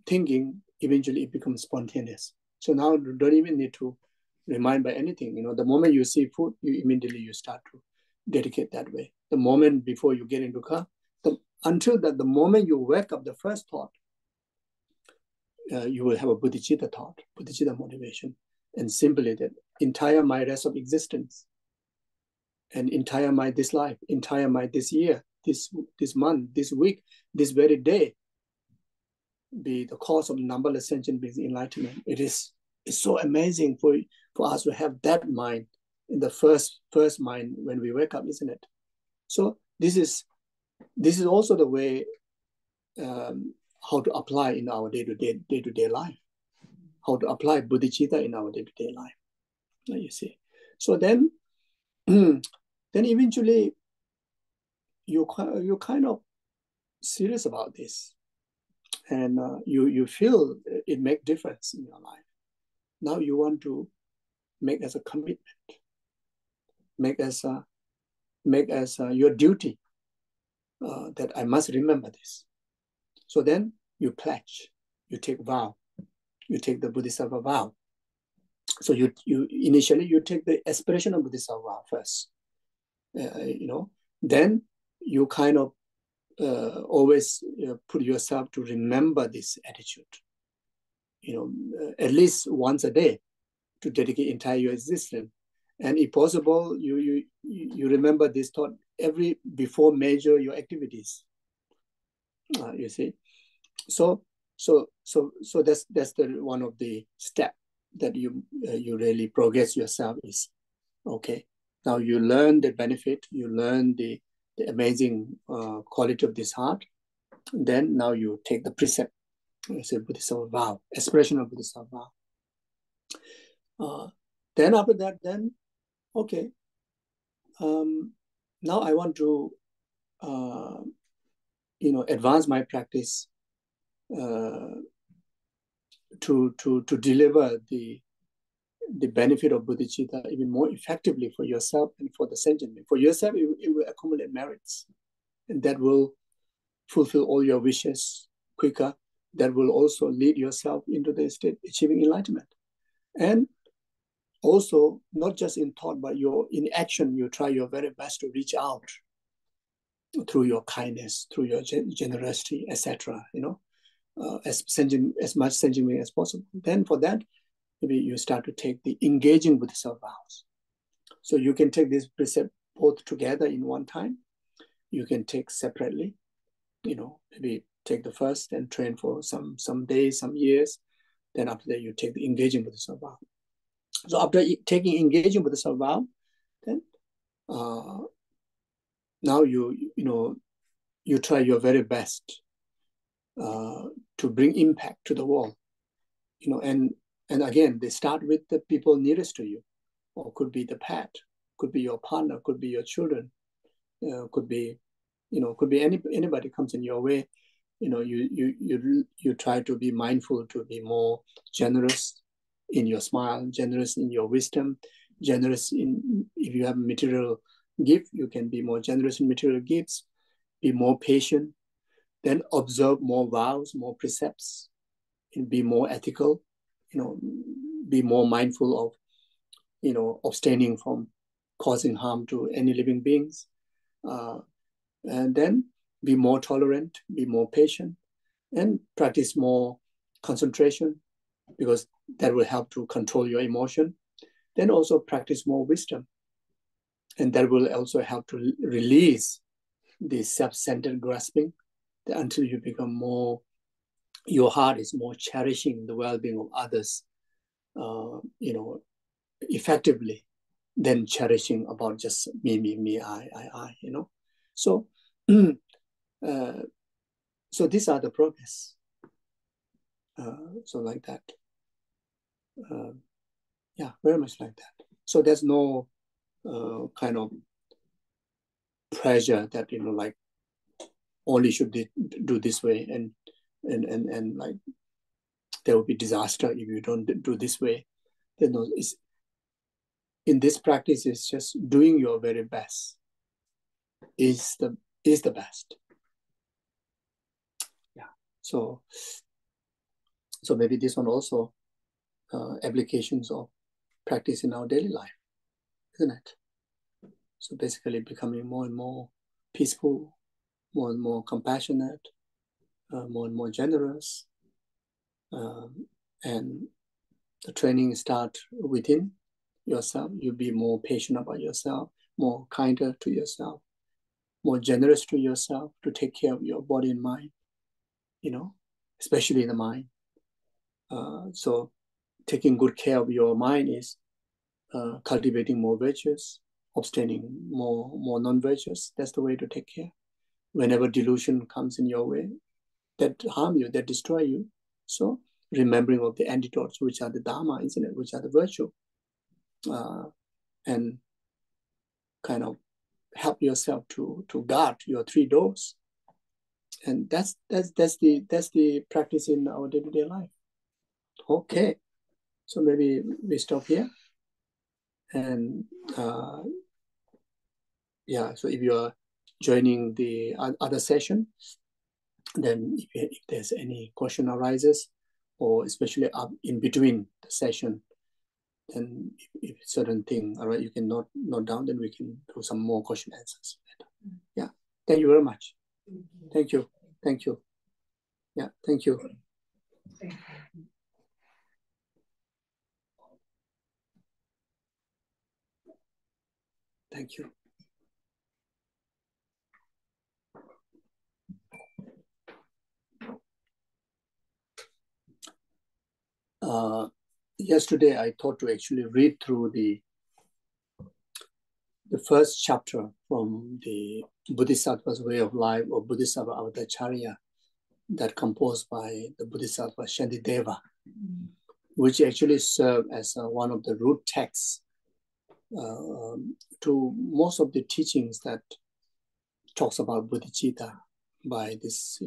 thinking eventually it becomes spontaneous. So now you don't even need to remind by anything. The moment you see food, you immediately start to dedicate that way. The moment before you get into car, until the moment you wake up, the first thought, you will have a bodhicitta thought, bodhicitta motivation, and simply that entire my rest of existence, and entire my this life, entire my this year, this month, this week, this very day, be the cause of numberless sentient beings' enlightenment. It is It's so amazing for us to have that mind in the first mind when we wake up, isn't it? So this is also the way how to apply in our day-to-day life, how to apply bodhicitta in our day-to-day life. You see. So then then eventually you kind of serious about this, and you feel it make difference in your life. Now you want to make as a commitment, make as your duty, that I must remember this. So then you pledge, you take vow, you take the Bodhisattva vow. So you initially you take the aspiration of Bodhisattva vow first, then you kind of always put yourself to remember this attitude, at least once a day, to dedicate entire your existence. And if possible, you remember this thought before measure your activities. You see, so that's the one of the step that you really progress yourself is, okay. Now you learn the benefit, you learn the amazing quality of this heart. Then now you take the precept, say Bodhisattva vow, expression of Bodhisattva vow. Then after that, then okay. Now I want to advance my practice to deliver the benefit of bodhicitta even more effectively for yourself and for the sentient being. For yourself, it will accumulate merits, and that will fulfill all your wishes quicker. That will also lead yourself into the state achieving enlightenment. And also, not just in thought, but in action, you try your very best to reach out through your kindness, through your generosity, etc. As much sentient being as possible. Then for that, maybe you start to take the engaging with self vows. So you can take this precept both together in one time. You can take separately. Maybe take the first and train for some days, some years. Then after that, you take the engaging with the self vow. So after taking engaging with the self vow, then now you try your very best to bring impact to the world. And again, they start with the people nearest to you, or could be the pet, could be your partner, could be your children, could be anybody comes in your way. You try to be mindful, to be more generous in your smile, generous in your wisdom, generous in, if you have material gift, you can be more generous in material gifts, be more patient, then observe more vows, more precepts, and be more ethical, be more mindful of, abstaining from causing harm to any living beings. And then be more tolerant, be more patient, and practice more concentration, because that will help to control your emotion. Then also practice more wisdom, and that will also help to release the self-centered grasping until you become more, your heart is more cherishing the well-being of others, effectively than cherishing about just me, I. So, so these are the progress. So like that. Yeah, very much like that. So there's no kind of pressure that, like only should do this way, and like there will be disaster if you don't do this way. There's no, in this practice, it's just doing your very best is the best. Yeah. So maybe this one also applications of practice in our daily life, isn't it? So basically becoming more and more peaceful, more and more compassionate, more and more generous, and the training start within yourself. You be more patient about yourself, more kinder to yourself, more generous to yourself, to take care of your body and mind, especially the mind. So taking good care of your mind is cultivating more virtues, abstaining more non-virtuous. That's the way to take care. Whenever delusion comes in your way, that harm you, that destroy you. So remembering of the antidotes, which are the Dharma, isn't it? Which are the virtue, and kind of help yourself to guard your three doors. And that's the practice in our day-to-day life. Okay, so maybe we stop here. And yeah, so if you are joining the other session, then if there's any question arises, or especially up in between the session, then if certain thing, all right, you can note down, then we can do some more question answers. Yeah, thank you very much. Thank you. Thank you. Yeah, thank you. Thank you. Yesterday, I thought to actually read through the first chapter from the Bodhisattva's Way of Life, or Bodhisattva Avadacharya, that composed by the Bodhisattva Shantideva, which actually served as one of the root texts to most of the teachings that talks about bodhicitta by this,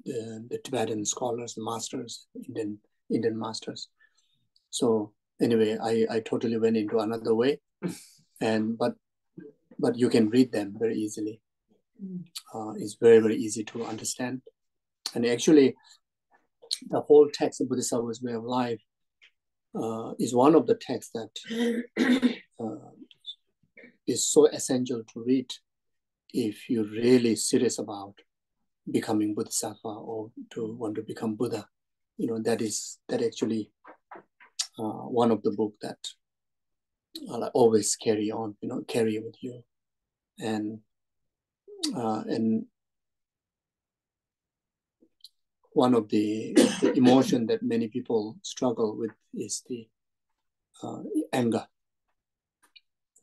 the Tibetan scholars, the masters, Indian masters. So anyway, I totally went into another way, but you can read them very easily. It's very, very easy to understand. And actually, the whole text of Bodhisattva's Way of Life is one of the texts that is so essential to read if you're really serious about becoming Bodhisattva or to want to become Buddha. That actually one of the book that I'll always carry on, carry with you. And one of the emotion that many people struggle with is the anger,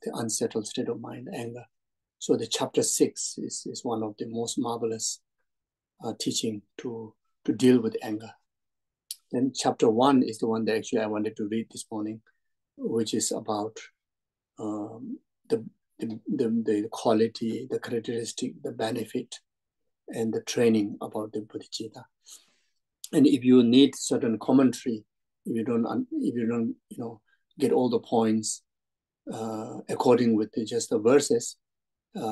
the unsettled state of mind, anger. So the chapter 6 is one of the most marvelous teaching to deal with anger. Then chapter 1 is the one that actually I wanted to read this morning, which is about the quality, the characteristic, the benefit, and the training about the bodhicitta. And if you need certain commentary, if you don't get all the points according with just the verses, there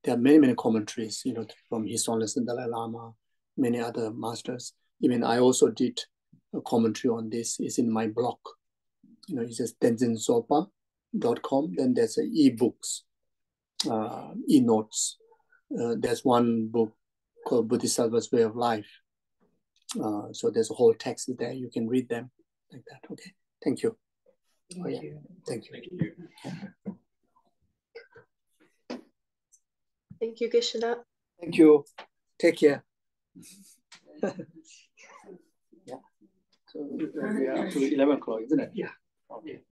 are many commentaries, from His Holiness and Dalai Lama, many other masters. Even I also did a commentary on this. It's in my blog. It's just tenzinzopa.com. Then there's e-books, e-notes. There's one book called Bodhisattva's Way of Life. So there's a whole text there. You can read them like that. Okay. Thank you. Thank you. Thank you. Thank you, Geshe. Thank you. Take care. Yeah. So we are up to 11 o'clock, isn't it? Yeah. Okay.